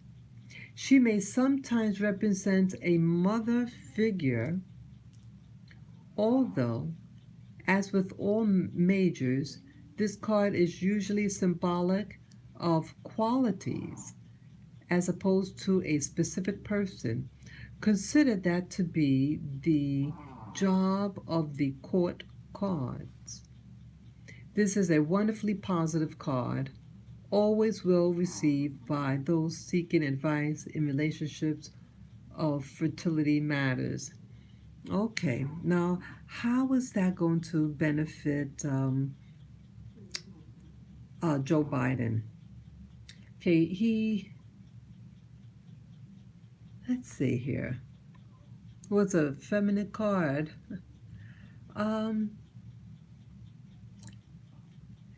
She may sometimes represent a mother figure, although, as with all majors, this card is usually symbolic of qualities as opposed to a specific person. Consider that to be the job of the court card. This is a wonderfully positive card, always well received by those seeking advice in relationships of fertility matters. Okay, now how is that going to benefit Joe Biden? Okay, let's see here. Was a feminine card. Um,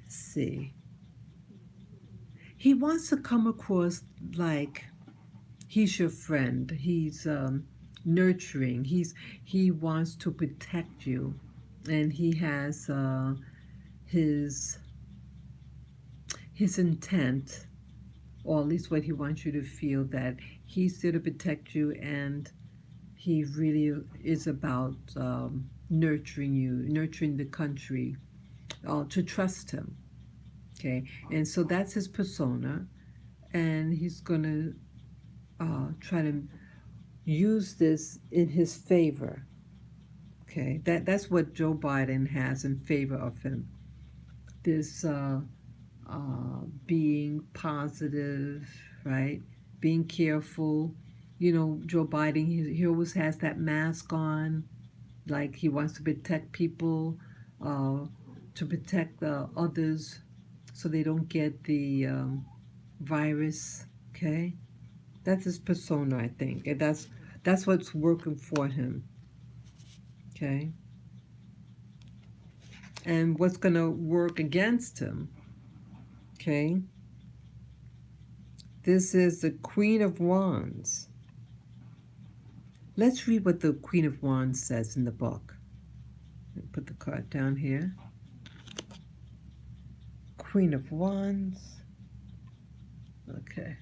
let's see. He wants to come across like he's your friend. He's nurturing. He wants to protect you, and he has his his intent, or at least what he wants you to feel, that he's there to protect you, and he really is about nurturing you, nurturing the country, to trust him. Okay, and so that's his persona, and he's gonna try to use this in his favor. Okay, that's what Joe Biden has in favor of him. This being positive, right? Being careful. You know, Joe Biden, he always has that mask on, like he wants to protect people, uh, to protect others so they don't get the virus. Okay, that's his persona, I think, and that's what's working for him. Okay, and what's going to work against him? Okay, this is the Queen of Wands. Let's read what the Queen of Wands says in the book. Put the card down here. Queen of Wands. Okay.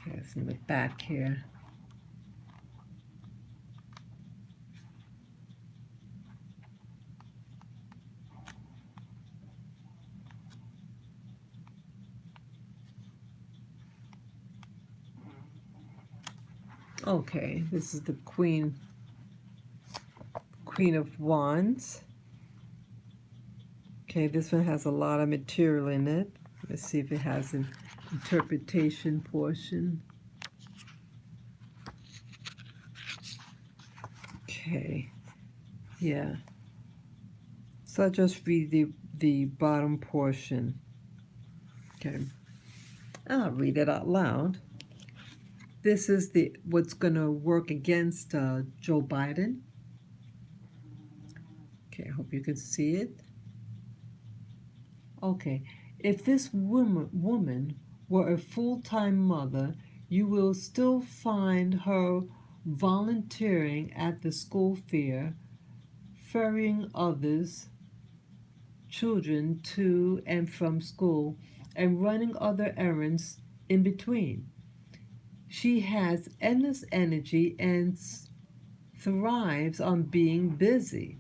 Okay, it's in the back here. Okay, this is the Queen of Wands. Okay, this one has a lot of material in it. Let's see if it has an interpretation portion. Okay, yeah. So I'll just read the bottom portion. Okay, I'll read it out loud. This is what's going to work against Joe Biden. Okay, I hope you can see it. Okay, if this woman were a full-time mother, you will still find her volunteering at the school fair, ferrying others, children to and from school, and running other errands in between. She has endless energy and thrives on being busy.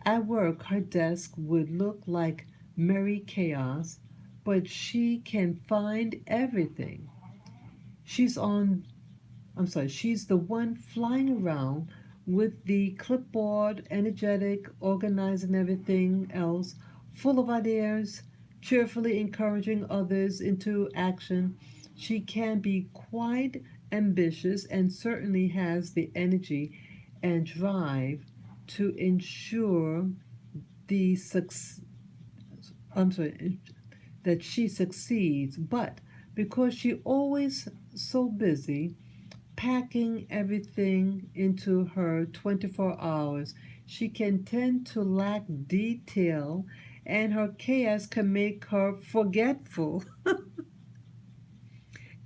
At work, her desk would look like merry chaos, but she can find everything. She's on, she's the one flying around with the clipboard, energetic, organizing everything else, full of ideas, cheerfully encouraging others into action. She can be quite ambitious and certainly has the energy and drive to ensure the that she succeeds, but because she always so busy packing everything into her 24 hours, she can tend to lack detail, and her chaos can make her forgetful.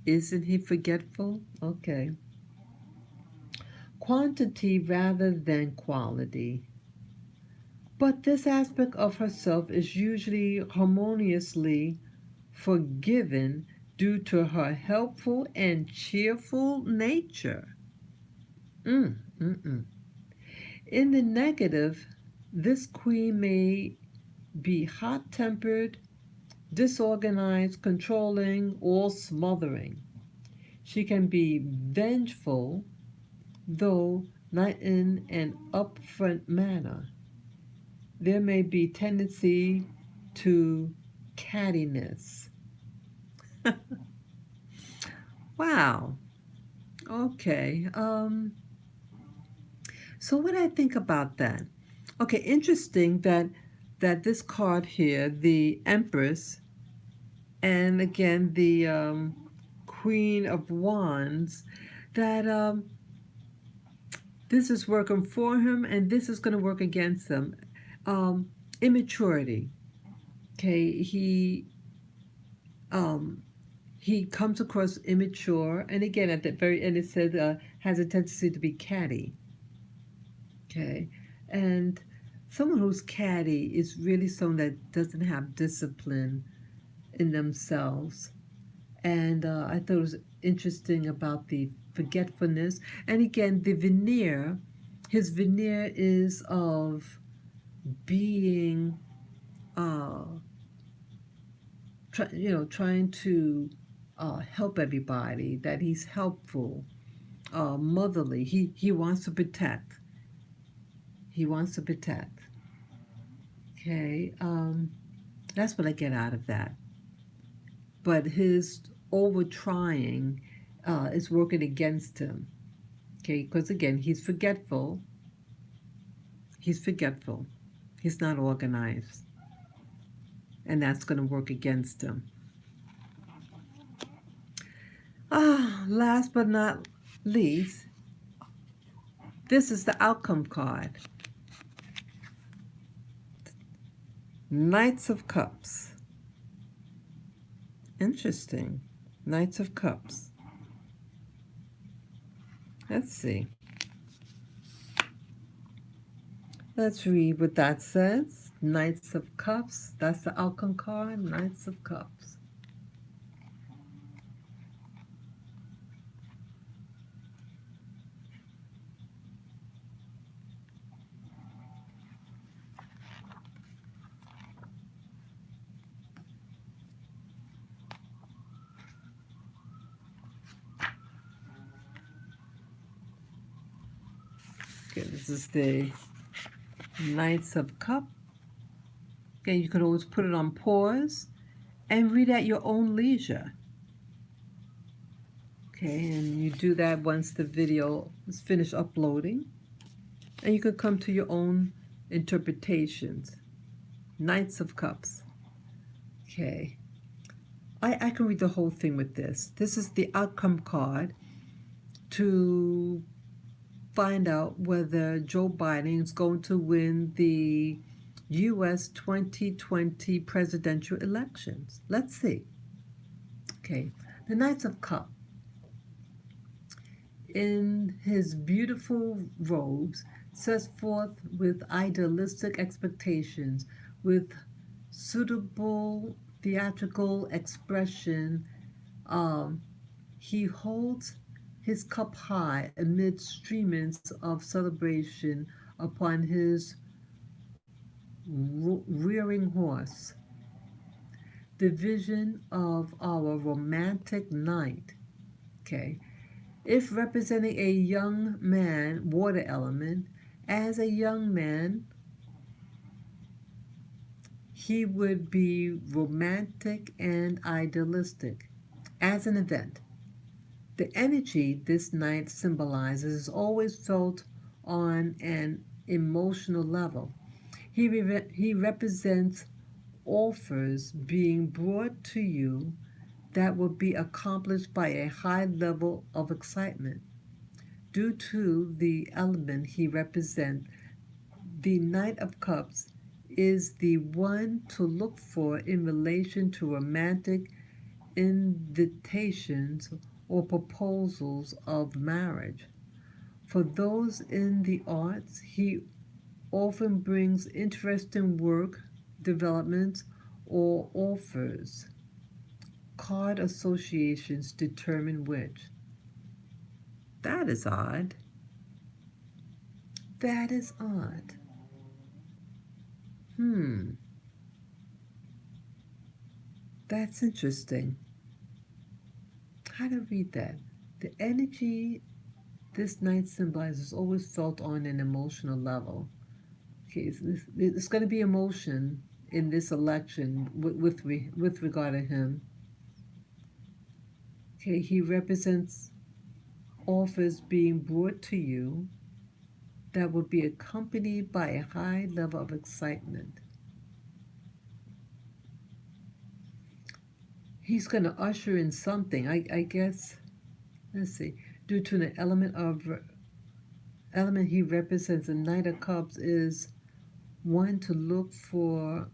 Isn't he forgetful? Okay. Quantity rather than quality. But this aspect of herself is usually harmoniously forgiven due to her helpful and cheerful nature. Mm, mm, mm. In the negative, this queen may be hot-tempered, disorganized, controlling, or smothering. She can be vengeful, though not in an upfront manner. There may be tendency to cattiness. Wow. Okay. So what I think about that? Okay, interesting that this card here, the Empress, and again the Queen of Wands, that this is working for him and this is going to work against him. Immaturity. Okay, um, he comes across immature, and again at the very end it said has a tendency to be catty. Okay, and someone who's catty is really someone that doesn't have discipline in themselves. And I thought it was interesting about the forgetfulness. And again, the veneer, his veneer is of being, uh, trying to help everybody, that he's helpful, motherly. He wants to protect. He wants to protect. Okay, that's what I get out of that. But his over trying is working against him. Okay, because again, he's forgetful. He's forgetful. He's not organized. And that's going to work against him. Last but not least, this is the outcome card. Knights of Cups. Interesting. Knights of Cups. Let's see. Let's read what that says. Knights of Cups. That's the outcome card. Knights of Cups. Okay, this is the Knights of Cups. Okay, you could always put it on pause and read at your own leisure. Okay, and you do that once the video is finished uploading. And you could come to your own interpretations. Knights of Cups. Okay. I can read the whole thing with this. This is the outcome card to find out whether Joe Biden is going to win the U.S. 2020 presidential elections. Let's see. Okay, the Knights of Cups. In his beautiful robes, sets forth with idealistic expectations, with suitable theatrical expression. He holds his cup high amid streamers of celebration upon his rearing horse. The vision of our romantic night. Okay. If representing a young man, water element, as a young man, he would be romantic and idealistic. As an event, the energy this night symbolizes is always felt on an emotional level. He represents offers being brought to you that will be accomplished by a high level of excitement. Due to the element he represents, the Knight of Cups is the one to look for in relation to romantic invitations or proposals of marriage. For those in the arts, he often brings interesting work, developments, or offers. Card associations determine which. That is odd. That is odd. That's interesting. How to read that? The energy this night symbolizes always felt on an emotional level. Okay, it's going to be emotion in this election with regard to him. Okay, he represents offers being brought to you that would be accompanied by a high level of excitement. He's going to usher in something, I guess. Let's see. Due to the element he represents, the Knight of Cups is one to look for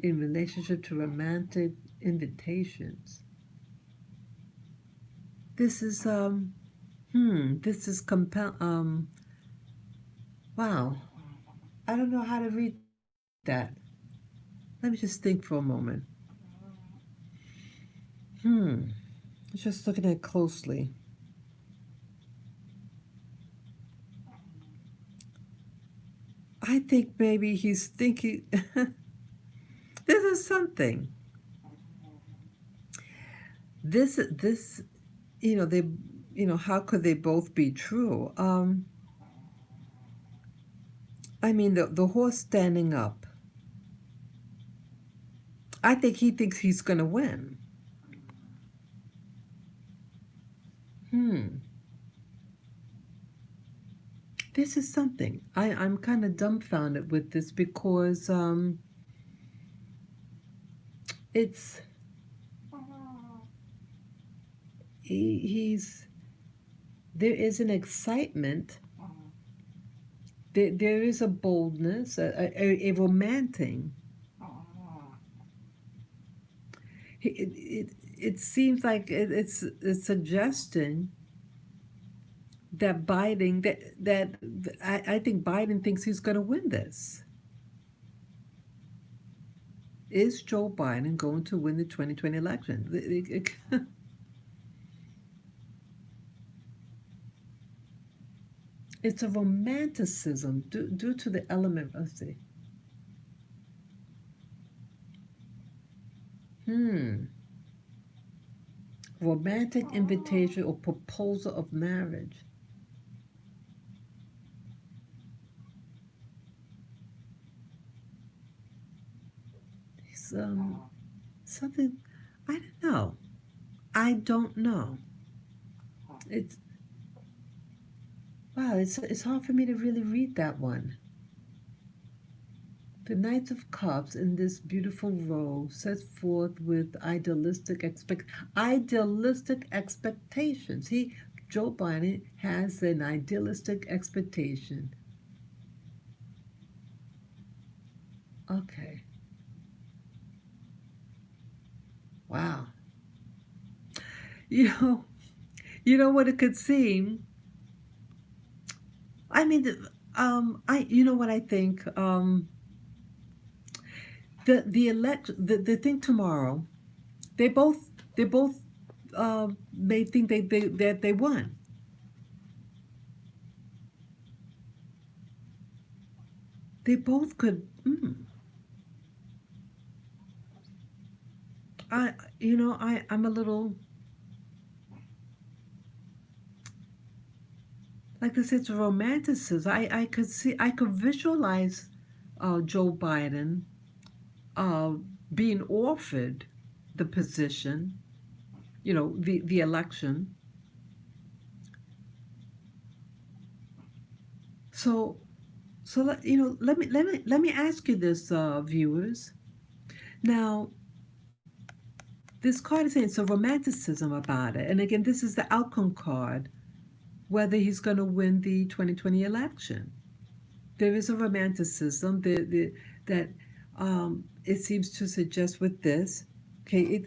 in relationship to romantic invitations. This is this is wow. I don't know how to read that. Let me just think for a moment. Hmm. Just looking at it closely. I think maybe he's thinking this is something. This they how could they both be true? I mean the horse standing up. I think he thinks he's going to win. Hmm. This is something. I'm kind of dumbfounded with this because it's he's there is an excitement. There is a boldness, a romantic. It seems like it's a suggestion that I think Biden thinks he's going to win this. Is Joe Biden going to win the 2020 election? It's a romanticism due to the element. Let's see. Romantic invitation or proposal of marriage. It's something. I don't know. I don't know. It's wow. It's hard for me to really read that one. The Knight of Cups in this beautiful row sets forth with idealistic expectations. Joe Biden has an idealistic expectation. Okay. Wow. You know, you know what it could seem. I mean, you know what I think. The thing tomorrow. They both may think that they won. They both could. I I'm a little like this. It's romanticism. I could visualize Joe Biden uh, being offered the position, the election. So let me ask you this, viewers. Now, this card is saying it's a romanticism about it, and again, this is the outcome card. Whether he's going to win the 2020 election, there is a romanticism that it seems to suggest with this. Okay,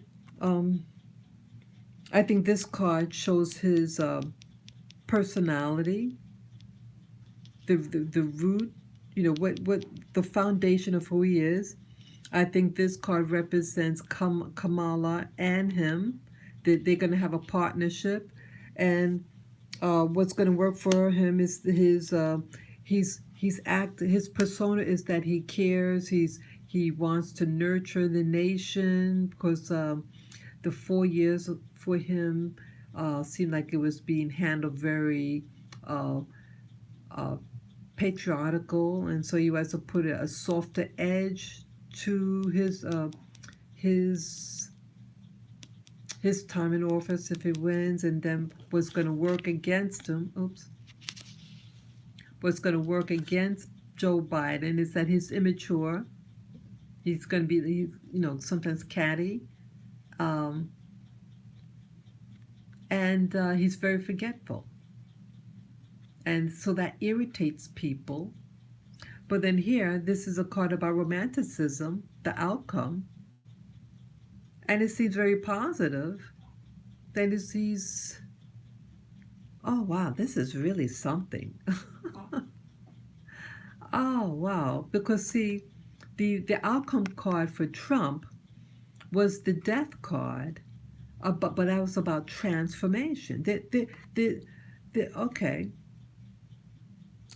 I think this card shows his personality, the root, what the foundation of who he is. I think this card represents Kamala and him. That they're going to have a partnership, and what's going to work for him is his persona is that he cares. He wants to nurture the nation because the 4 years for him seemed like it was being handled very uh, uh, patriarchal, and so he has to put a softer edge to his his time in office if he wins, and then what's going to work against him. What's going to work against Joe Biden is that he's immature. He's going to be, sometimes catty, and he's very forgetful. And so that irritates people. But then here, this is a card about romanticism, the outcome. And it seems very positive. Then it sees, oh wow, this is really something. Oh wow. Because see, the outcome card for Trump was the death card, but that was about transformation. Okay.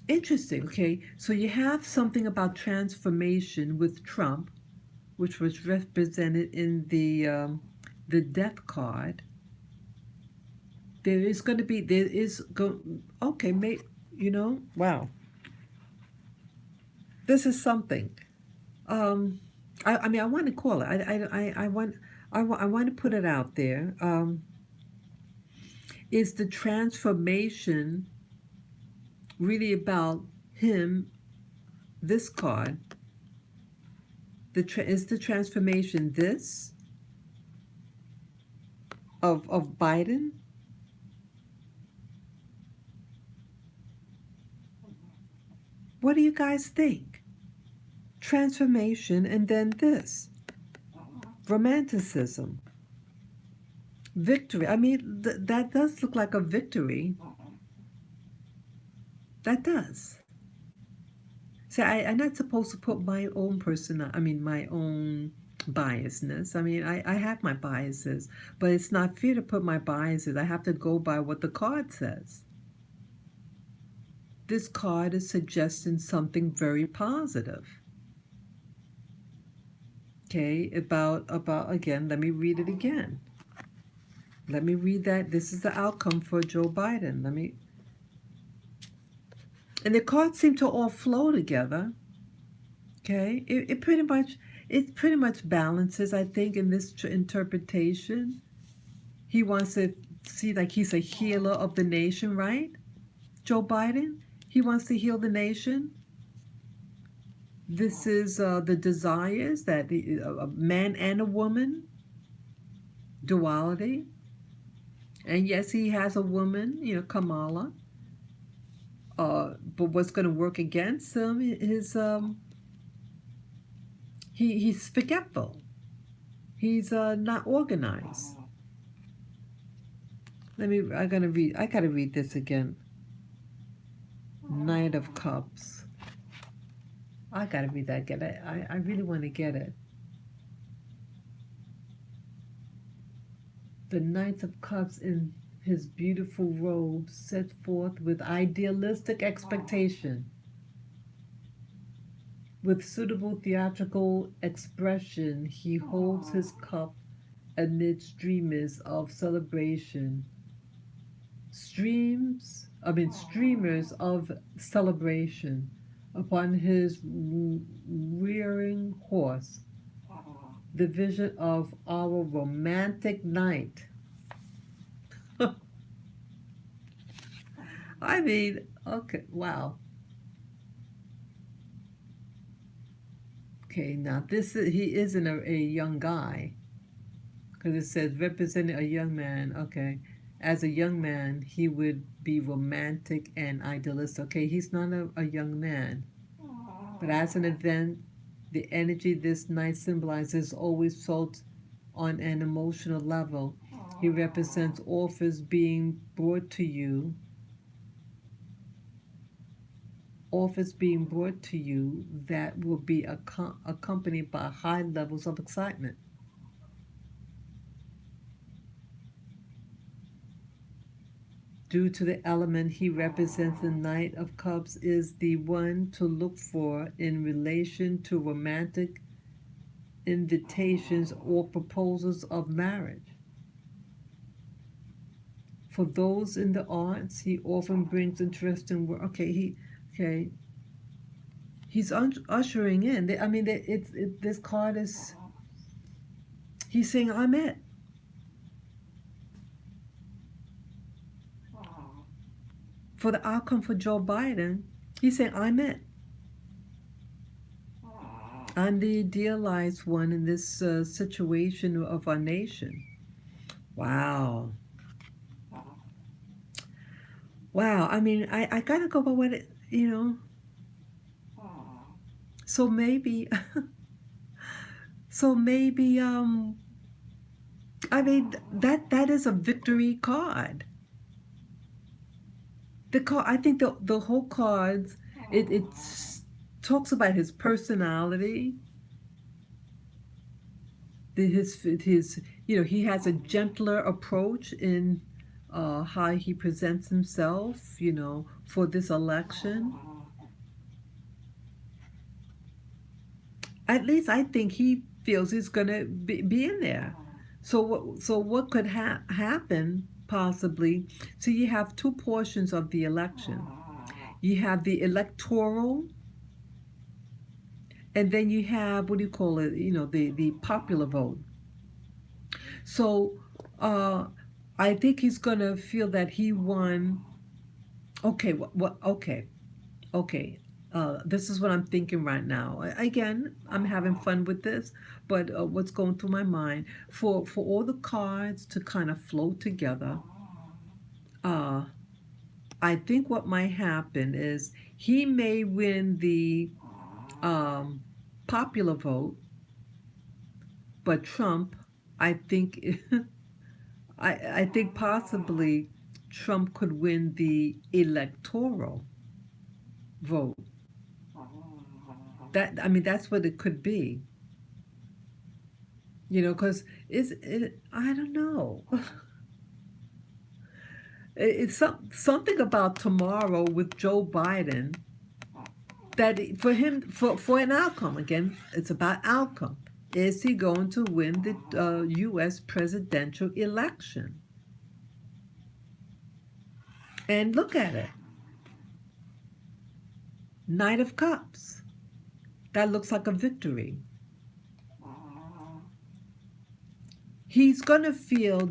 Interesting. Okay, so you have something about transformation with Trump, which was represented in the death card. Okay, wow, this is something. I mean, I want to call it. I want to put it out there. Is the transformation really about him? This card. Is the transformation this of Biden? What do you guys think? Transformation, and then this. Romanticism. Victory. I mean, that does look like a victory. That does. See, I'm not supposed to put my own my own biasness. I mean, I have my biases, but it's not fair to put my biases. I have to go by what the card says. This card is suggesting something very positive. Okay, about again, let me read it again. Let me read that. This is the outcome for Joe Biden. And the cards seem to all flow together. Okay, it pretty much balances, I think, in this interpretation. He wants to see like he's a healer of the nation, right? Joe Biden, he wants to heal the nation. This is the desires that a man and a woman, duality. And yes, he has a woman, Kamala. But what's going to work against him is he's forgetful. He's not organized. I gotta read this again. Knight of Cups. I gotta read that again. I really want to get it. The Knight of Cups in his beautiful robe set forth with idealistic expectation. With suitable theatrical expression, he holds his cup amid streamers of celebration. Streamers of celebration upon his rearing horse. The vision of our romantic night. I mean, okay, wow. Okay, now he isn't a young guy, because it says representing a young man. Okay, as a young man, he would be romantic and idealistic. Okay, he's not a young man, but as an event, the energy this night symbolizes always felt on an emotional level. He represents offers being brought to you. Offers being brought to you that will be accompanied by high levels of excitement. Due to the element he represents, the Knight of Cups is the one to look for in relation to romantic invitations or proposals of marriage. For those in the arts, he often brings interesting work. Okay, he's ushering in. I mean, this card is, he's saying, I'm it. For the outcome for Joe Biden, he's saying, I'm it. I'm the idealized one in this situation of our nation. Wow. Wow. I mean, I gotta go by what so maybe, so maybe, I mean, that is a victory card. The card, I think the whole cards, it talks about his personality, his he has a gentler approach in how he presents himself, for this election. At least I think he feels he's going to be in there. So what could happen possibly? So you have two portions of the election. You have the electoral, and then you have, what do you call it? The popular vote. So I think he's going to feel that he won. Okay, what? Okay. This is what I'm thinking right now. Again, I'm having fun with this, but what's going through my mind, for all the cards to kind of flow together, uh, I think what might happen is he may win the um, popular vote, but Trump, I think, I think possibly Trump could win the electoral vote. I mean, that's what it could be. Because I don't know. It's something about tomorrow with Joe Biden, that for him, for an outcome, again, it's about outcome. Is he going to win the U.S. presidential election? And look at it. Knight of Cups. That looks like a victory. He's going to feel,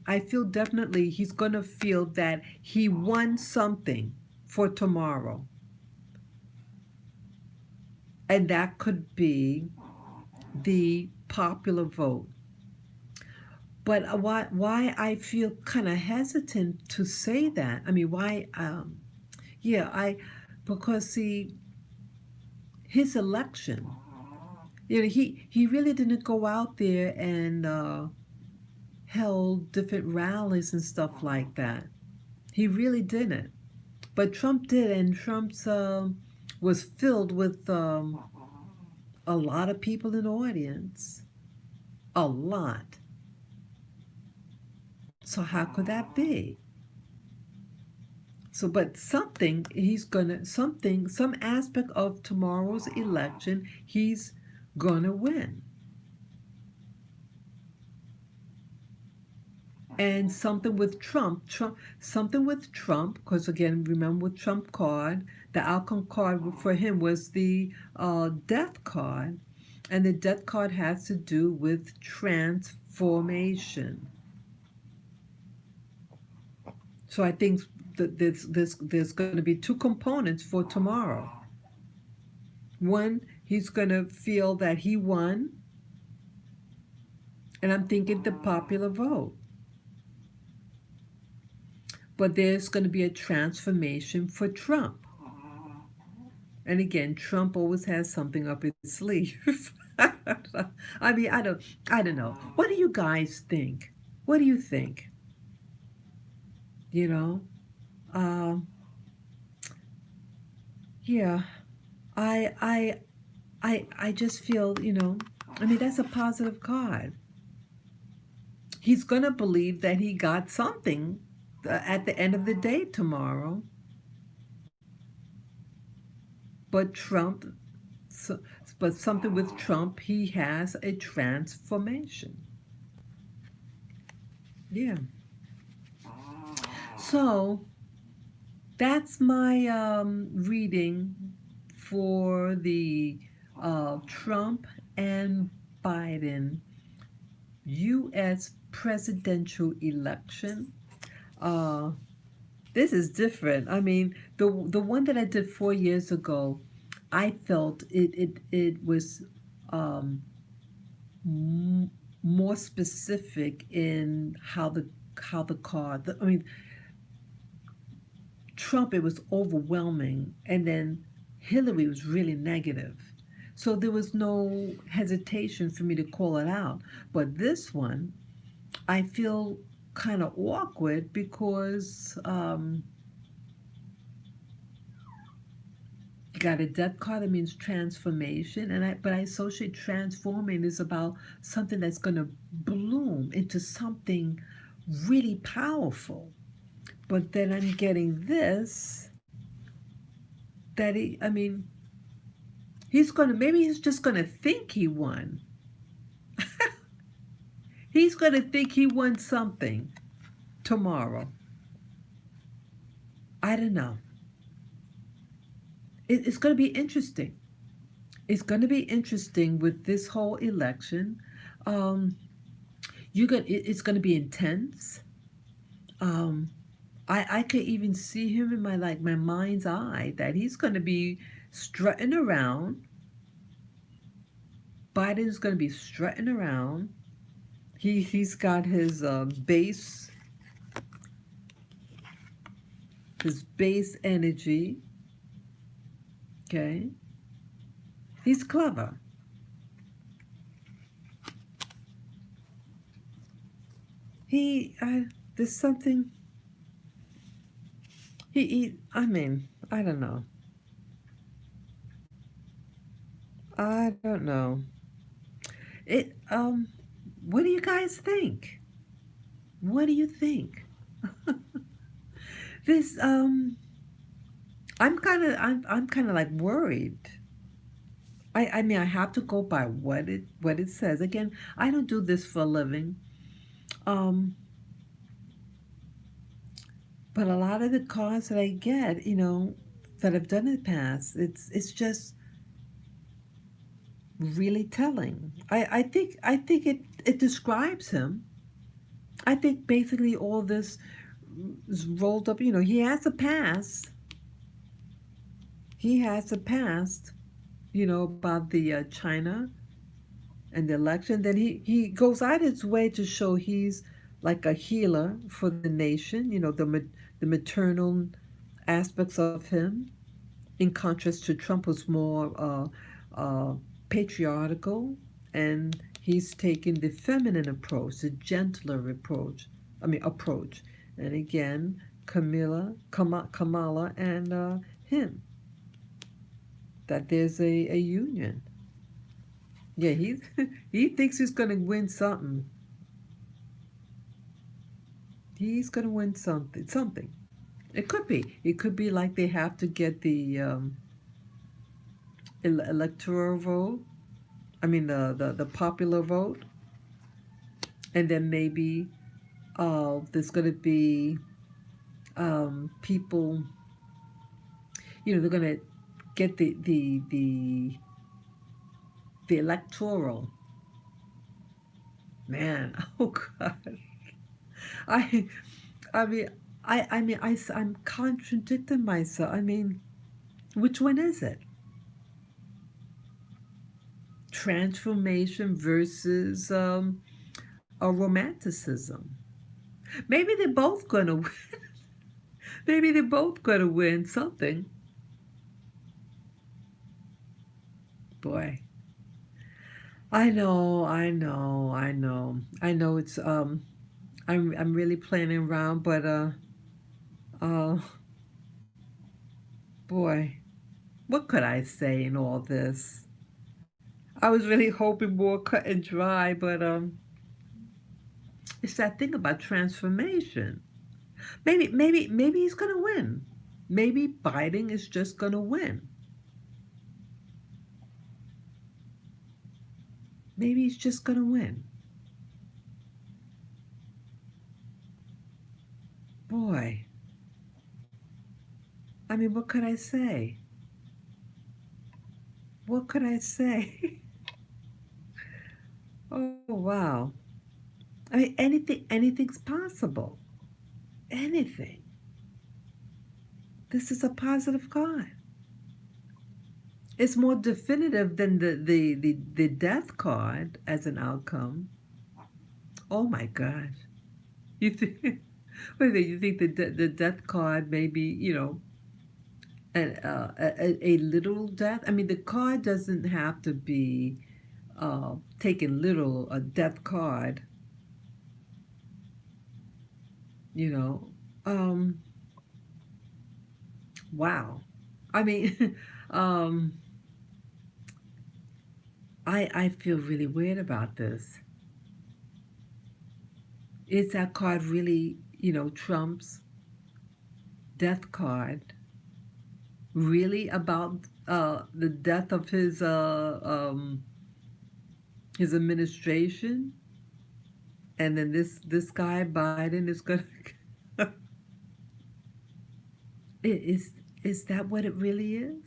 I feel definitely he's going to feel that he won something for tomorrow. And that could be the popular vote. But why I feel kind of hesitant to say that. I mean, why? Because see, his election, he really didn't go out there and held different rallies and stuff like that. He really didn't. But Trump did, and Trump's was filled with a lot of people in the audience. A lot. So how could that be? So, but some aspect of tomorrow's election, he's gonna win. And something with Trump, because again, remember with Trump card, the outcome card for him was the death card, and the death card has to do with transformation. So I think that there's going to be two components for tomorrow. One, he's going to feel that he won, and I'm thinking the popular vote. But there's going to be a transformation for Trump. And again, Trump always has something up his sleeve. I mean, I don't know. What do you guys think? What do you think? You know, um, yeah. I I I just feel, I mean, that's a positive card. He's gonna believe that he got something at the end of the day tomorrow. But Trump so, but something with Trump, he has a transformation. Yeah. So that's my reading for the Trump and Biden U.S. presidential election. Uh, this is different. I mean, the one that I did 4 years ago, I felt it was um, m- more specific in how the card. I mean, Trump, it was overwhelming, and then Hillary was really negative. So there was no hesitation for me to call it out. But this one, I feel kind of awkward because you got a death card that means transformation, and I associate transforming is about something that's going to bloom into something really powerful. But then I'm getting this that I mean, maybe he's just gonna think he won. He's gonna think he won something tomorrow. I don't know. It's gonna be interesting. It's gonna be interesting with this whole election. Um, it's gonna be intense. Um, I could even see him in my mind's eye that he's gonna be strutting around. Biden's gonna be strutting around. He's got his base energy. Okay, he's clever. There's something. I mean, I don't know. I don't know. It. What do you guys think? What do you think? This. I'm kind of like worried. I mean, I have to go by what it says. Again, I don't do this for a living. Um, but a lot of the cards that I get, that I've done in the past, it's just really telling. I think it describes him. I think basically all this is rolled up. He has a past. He has a past. About the China and the election. Then he goes out his way to show he's like a healer for the nation. The maternal aspects of him, in contrast to Trump, was more patriarchal, and he's taken the feminine approach, the gentler approach. Approach. And again, Kamala, and him. That there's a union. Yeah, he thinks he's going to win something. He's going to win something. Something. It could be. It could be like they have to get the electoral vote. I mean the popular vote, and then maybe there's going to be people. They're going to get the electoral. Man, oh God, I I mean I'm contradicting myself. I mean, which one is it? Transformation versus a romanticism. Maybe they're both gonna win. Maybe they're both gonna win something. Boy, I know. It's I'm really playing around, but uh, boy, what could I say in all this? I was really hoping more cut and dry, but it's that thing about transformation. Maybe he's gonna win. Maybe Biden is just gonna win. Maybe he's just going to win. Boy, I mean, what could I say? What could I say? Oh, wow. I mean, anything's possible. Anything. This is a positive card. It's more definitive than the death card as an outcome. Oh my gosh. You think, wait a minute, you think the death card may be, a literal death? I mean, the card doesn't have to be taken literal, a death card, you know. Um, wow. I mean, um, I feel really weird about this. Is that card really, Trump's death card really about the death of his administration? And then this guy Biden is gonna is is that what it really is?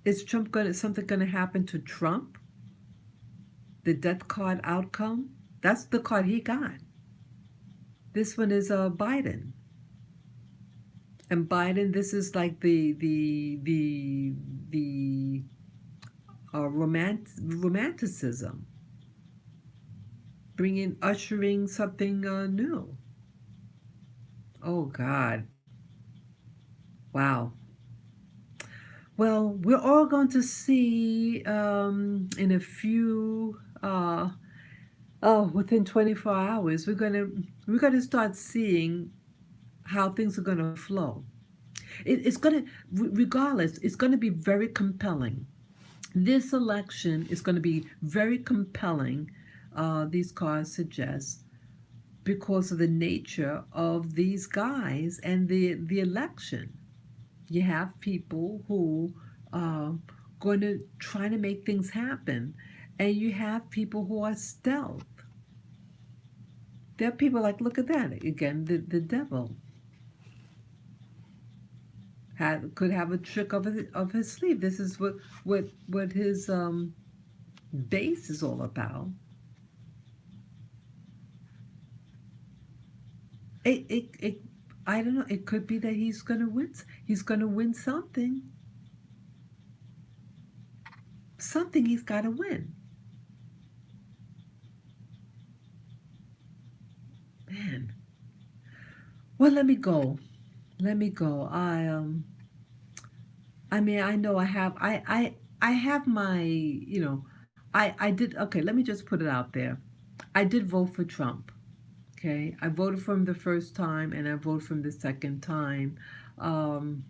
Is Trump gonna something gonna happen to Trump? The death card outcome? That's the card he got. This one is Biden. And Biden, this is like the romanticism, ushering something new. Oh God, wow. Well, we're all going to see in a few. Within 24 hours, we're gonna start seeing how things are gonna flow. It's gonna, regardless, it's gonna be very compelling. This election is going to be very compelling, these cards suggest, because of the nature of these guys and the election. You have people who are going to try to make things happen, and you have people who are stealth. There are people like, look at that again, the devil could have a trick of his sleeve. This is what his base is all about. It I don't know. It could be that he's gonna win. He's gonna win something. Something he's got to win. Man. Well, let me go. Let me go. I mean, I know I have my, I did. Okay, let me just put it out there. I did vote for Trump. Okay, I voted for him the first time, and I voted for him the second time. Um,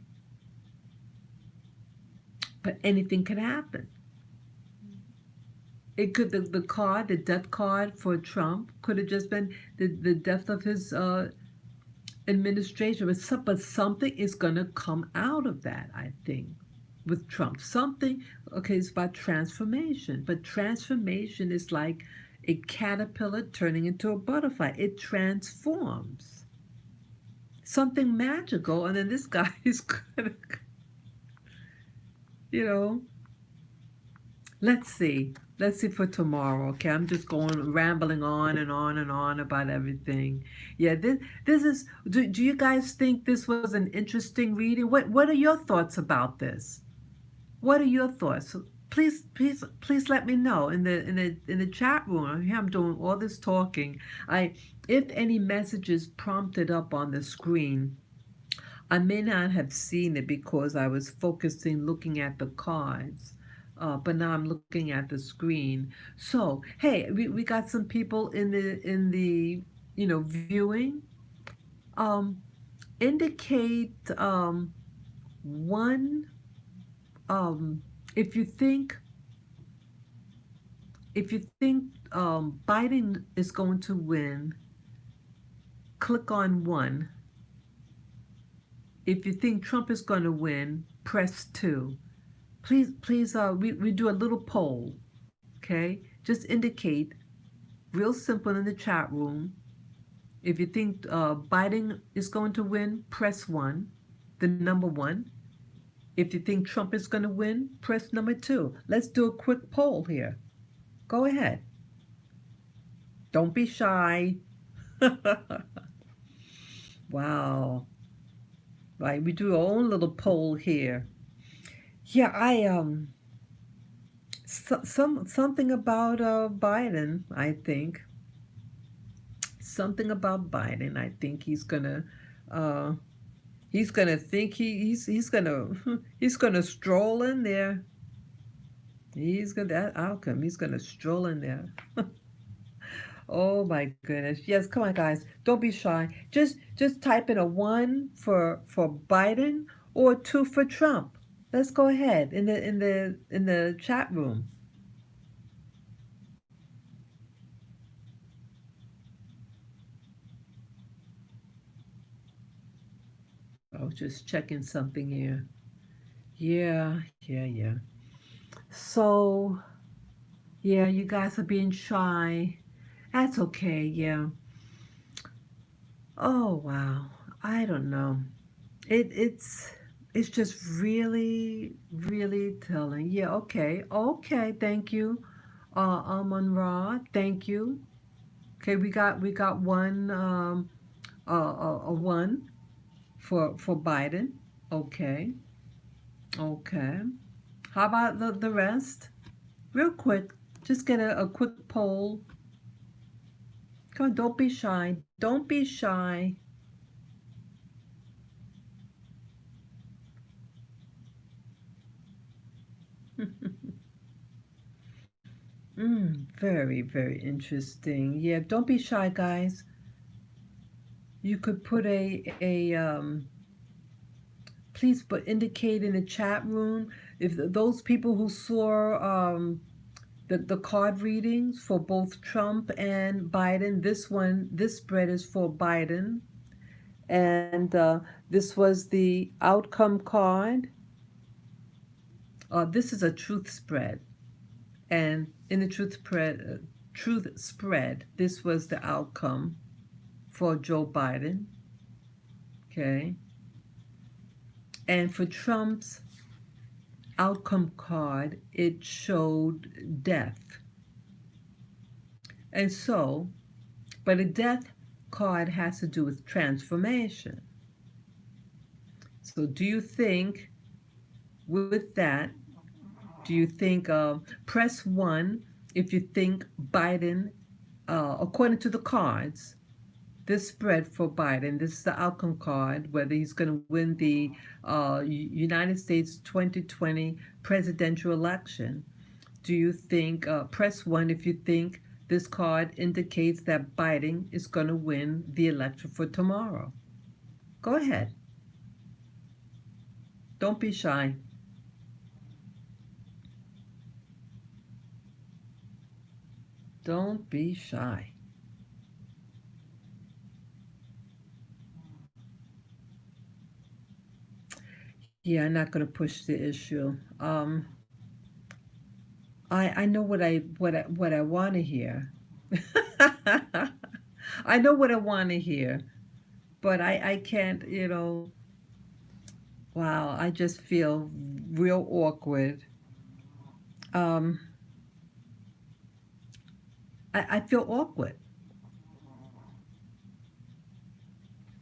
but anything could happen. It could the card, the death card for Trump, could have just been the death of his administration. But something is going to come out of that, I think, with Trump. Something. Okay, it's about transformation, but transformation is like a caterpillar turning into a butterfly. It transforms. Something magical, and then this guy is gonna, you know, let's see. Let's see for tomorrow. Okay, I'm just going rambling on and on and on about everything. Yeah, this is. Do you guys think this was an interesting reading? What are your thoughts about this? What are your thoughts? Please let me know in the chat room. Here I'm doing all this talking. If any messages prompted up on the screen, I may not have seen it because I was focusing, looking at the cards. But now I'm looking at the screen. So, hey, we got some people in the viewing. Um, Indicate one um, if you think Biden is going to win, click on 1. If you think Trump is going to win, press 2. please, we do a little poll, okay? Just indicate, real simple in the chat room. If you think Biden is going to win, press 1, the number 1. If you think Trump is going to win, press number 2. Let's do a quick poll here. Go ahead. Don't be shy. Wow. Right, we do our own little poll here. Yeah, something about Biden, I think. Something about Biden. I think uh he's gonna think he's gonna he's gonna stroll in there. He's gonna that outcome. He's gonna stroll in there. Oh my goodness. Yes, come on guys. Don't be shy. Just type in a 1 for Biden or 2 for Trump. Let's go ahead in the chat room. I was just checking something here. Yeah. So, yeah, you guys are being shy. That's okay, yeah. Oh wow. I don't know. It's just really telling. Yeah, okay. Okay, thank you. Amon Ra, thank you. Okay, we got one a 1 for Biden. Okay. Okay. How about the rest? Real quick, just get a quick poll. Come on, don't be shy. Don't be shy. Very interesting. Yeah, don't be shy, guys. You could put a please but indicate in the chat room if those people who saw the card readings for both Trump and Biden. This spread is for Biden, and this was the outcome card. This is a truth spread, and in the truth spread, this was the outcome for Joe Biden. Okay, and for Trump's outcome card, it showed death, and so, but a death card has to do with transformation. So, do you think with that? Do you think press 1 if you think Biden, according to the cards, this spread for Biden, this is the outcome card, whether he's going to win the United States 2020 presidential election. Do you think, press 1 if you think this card indicates that Biden is going to win the election for tomorrow? Go ahead. Don't be shy. Don't be shy. Yeah, I'm not going to push the issue. I know what I want to hear. I know what I want to hear, but I can't. Wow, I just feel real awkward. Um, I feel awkward.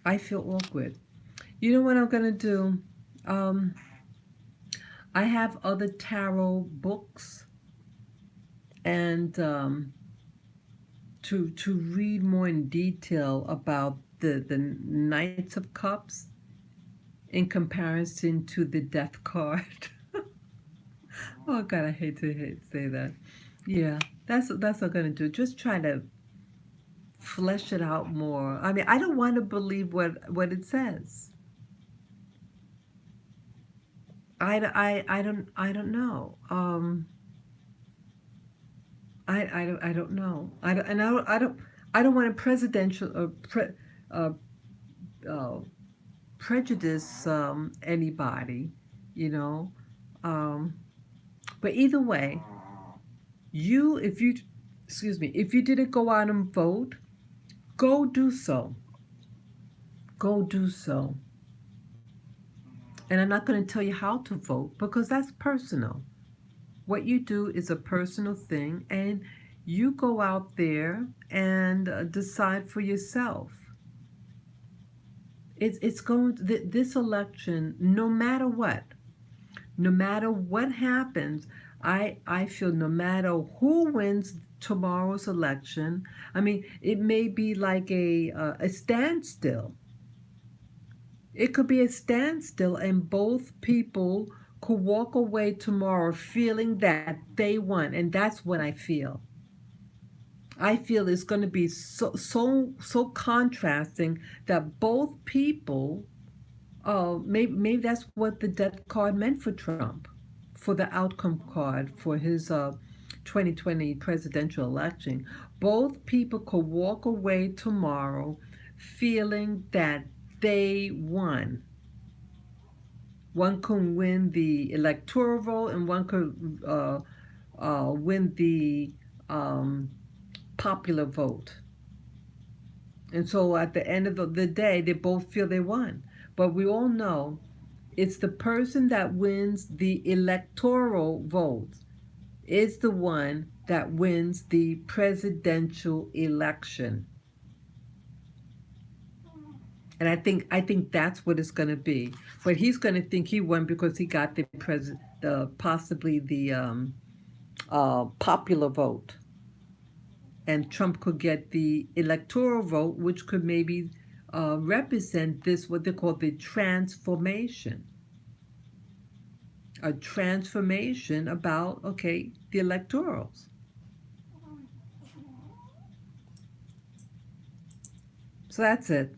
I feel awkward. You know what I'm gonna do? Um, I have other tarot books, and to read more in detail about the Knights of Cups in comparison to the Death card. Oh God, I hate to say that. Yeah, that's what I'm gonna do. Just try to flesh it out more. I mean, I don't want to believe what it says. I don't know. I don't know. I don't want to presidential uh, uh, prejudice anybody, you know. Um, But either way, if you, excuse me, if you didn't go out and vote, go do so. Go do so. And I'm not going to tell you how to vote because that's personal. What you do is a personal thing, and you go out there and decide for yourself. It's going this election, no matter what happens. I feel no matter who wins tomorrow's election, I mean, it may be like a standstill. It could be a standstill, and both people could walk away tomorrow feeling that they won, and that's what I feel. I feel it's going to be so contrasting that both people. Maybe that's what the death card meant for Trump, for the outcome card for his 2020 presidential election. Both people could walk away tomorrow feeling that they won. One could win the electoral vote, and one could win the um, popular vote. And so at the end of the day, they both feel they won. But we all know it's the person that wins the electoral vote is the one that wins the presidential election. And I think that's what it's going to be. But he's going to think he won because he got possibly the popular vote, and Trump could get the electoral vote, which could maybe represent this what they call the transformation. A transformation about the electorals. So that's it.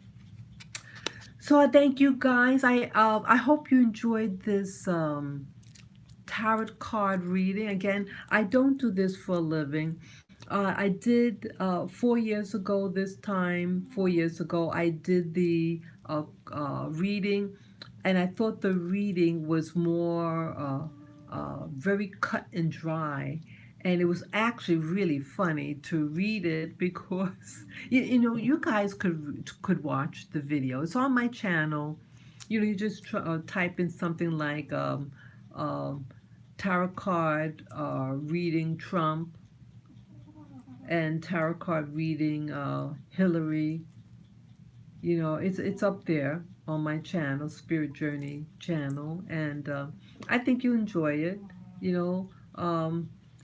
So I thank you guys. I hope you enjoyed this tarot card reading. Again, I don't do this for a living. I did 4 years ago. This time, 4 years ago, I did the reading, and I thought the reading was more very cut and dry. And it was actually really funny to read it because you guys could watch the video. It's on my channel. You just type in something like um, tarot card reading Trump and tarot card reading Hillary. It's up there on my channel, Spirit Journey channel, and I think you enjoy it. You know,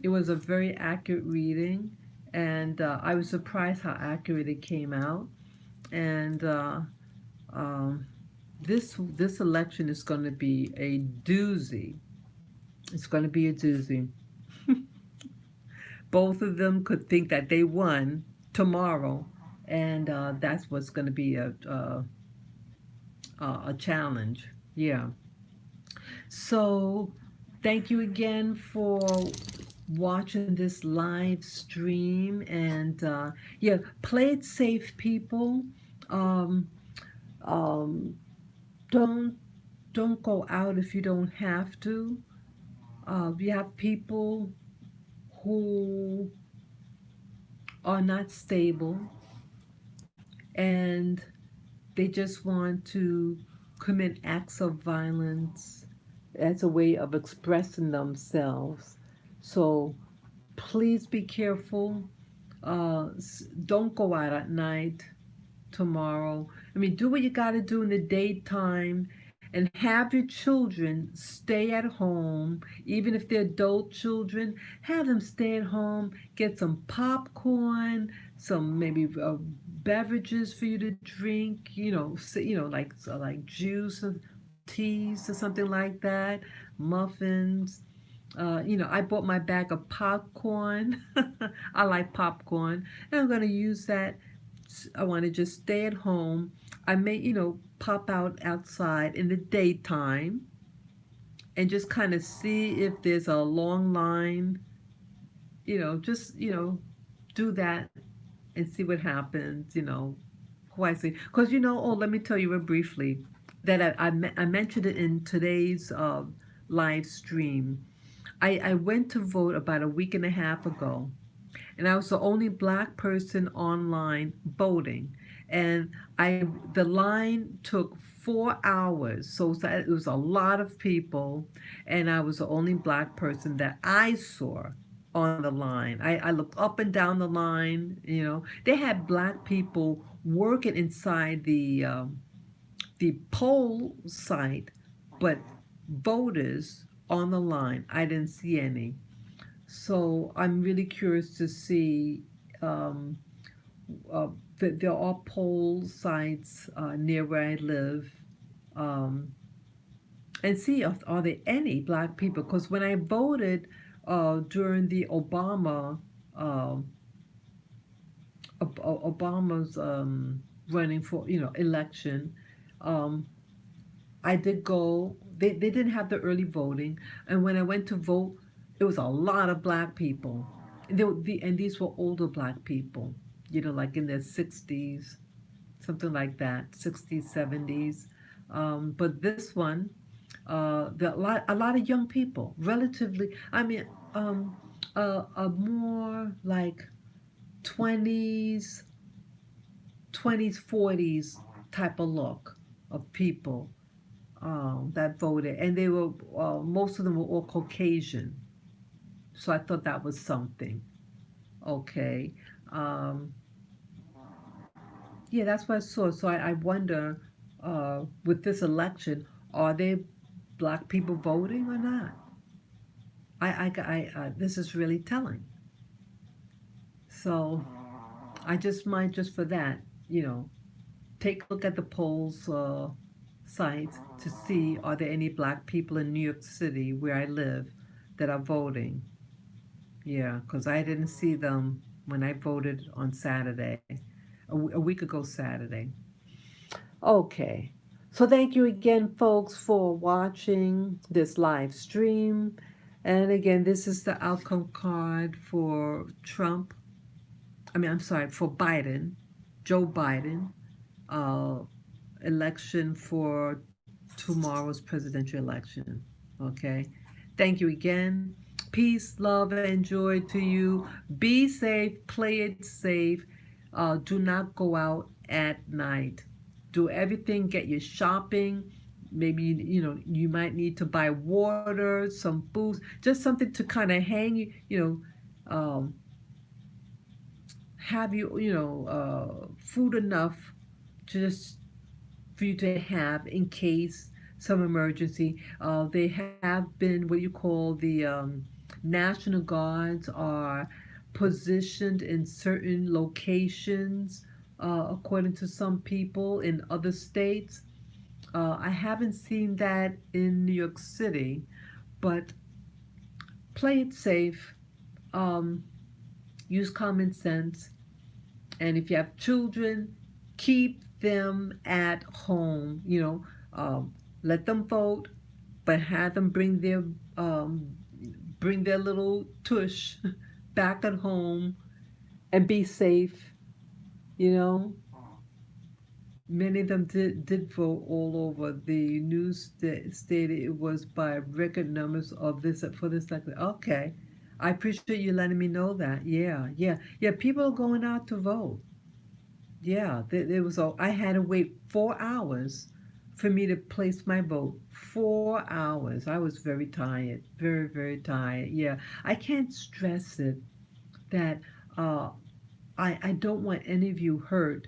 it was a very accurate reading, and I was surprised how accurate it came out. And um, this election is going to be a doozy. It's going to be a doozy. Both of them could think that they won tomorrow, and that's what's going to be a challenge. Yeah. So, thank you again for watching this live stream, and yeah, play it safe, people. Um, um, don't don't go out if you don't have to. We have people who are not stable, and they just want to commit acts of violence as a way of expressing themselves. So please be careful. Don't go out at night tomorrow. I mean, do what you got to do in the daytime, and have your children stay at home. Even if they're adult children, have them stay at home, get some popcorn, some maybe beverages for you to drink, like juice or teas or something like that, muffins. I bought my bag of popcorn. I like popcorn, and I'm going to use that. I want to just stay at home. I may, pop out outside in the daytime and just kind of see if there's a long line. Just, do that and see what happens, who I see. Because, let me tell you real briefly that I mentioned it in today's live stream. I went to vote about a week and a half ago, and I was the only black person online voting. And the line took 4 hours, so it was a lot of people, and I was the only black person that I saw on the line. I looked up and down the line. They had black people working inside the poll site, but voters on the line, I didn't see any. So I'm really curious to see. Um, there are poll sites near where I live, um, and see if are there any black people. Because when I voted during the uh, Obama's running for election, um, I did go. They didn't have the early voting, and when I went to vote, it was a lot of black people. And these were older black people, like in their 60s, something like that, 60s, 70s. But this one, a lot of young people, relatively. I mean, a more like 20s, 20s, 40s type of look of people that voted, and they were most of them were all Caucasian. So I thought that was something. Okay, um, yeah, that's what I saw. So I wonder, with this election, are there black people voting or not? This is really telling. So I just might just for that, you know, take a look at the polls sites to see are there any black people in New York City where I live that are voting. Yeah, because I didn't see them when I voted on Saturday, a week ago Saturday. Okay. So thank you again, folks, for watching this live stream. And again, this is the outcome card for Trump. I'm sorry, for Biden, Joe Biden, uh, election for tomorrow's presidential election. Okay. Thank you again. Peace, love, and joy to you. Be safe, play it safe. Do not go out at night. Do everything, get your shopping. Maybe you might need to buy water, some food, just something to kind of hang have food enough to just for you to have in case some emergency. They have been what you call the National Guards are positioned in certain locations, according to some people in other states. I haven't seen that in New York City, but play it safe. Um, Use common sense. And if you have children, keep them at home. Let them vote, but have them um, bring their little tush back at home and be safe. You know, many of them did vote all over. The news stated it was by record numbers of this for this like that. Okay, I appreciate you letting me know that. Yeah, yeah, yeah. People are going out to vote. Yeah, there was I had to wait 4 hours for me to place my vote. 4 hours. I was very tired, very, very tired. Yeah, I can't stress it that uh, I don't want any of you hurt.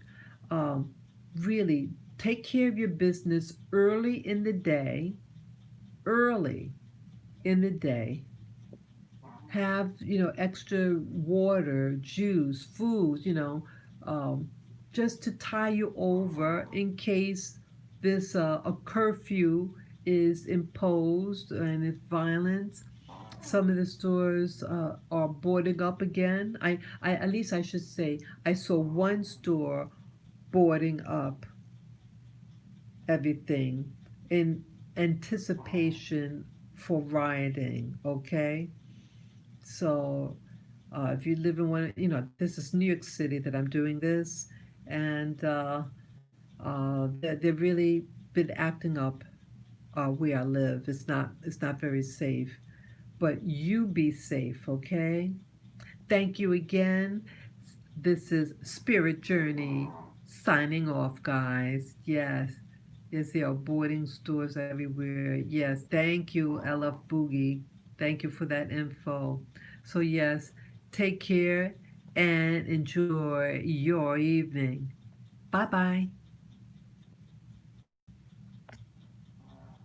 Um, really, take care of your business early in the day. Early in the day, have extra water, juice, food, um, just to tie you over in case this a curfew is imposed and it's violence. Some of the stores are boarding up again. I at least I should say I saw one store boarding up everything in anticipation for rioting. Okay, so if you live in one, this is New York City that I'm doing this, and they're really been acting up where I live. It's not very safe. but you be safe, okay? Thank you again. This is Spirit Journey signing off, guys. Yes. Yes, there are boarding stores everywhere. Yes, thank you, LF Boogie. Thank you for that info. So, yes, take care and enjoy your evening. Bye bye.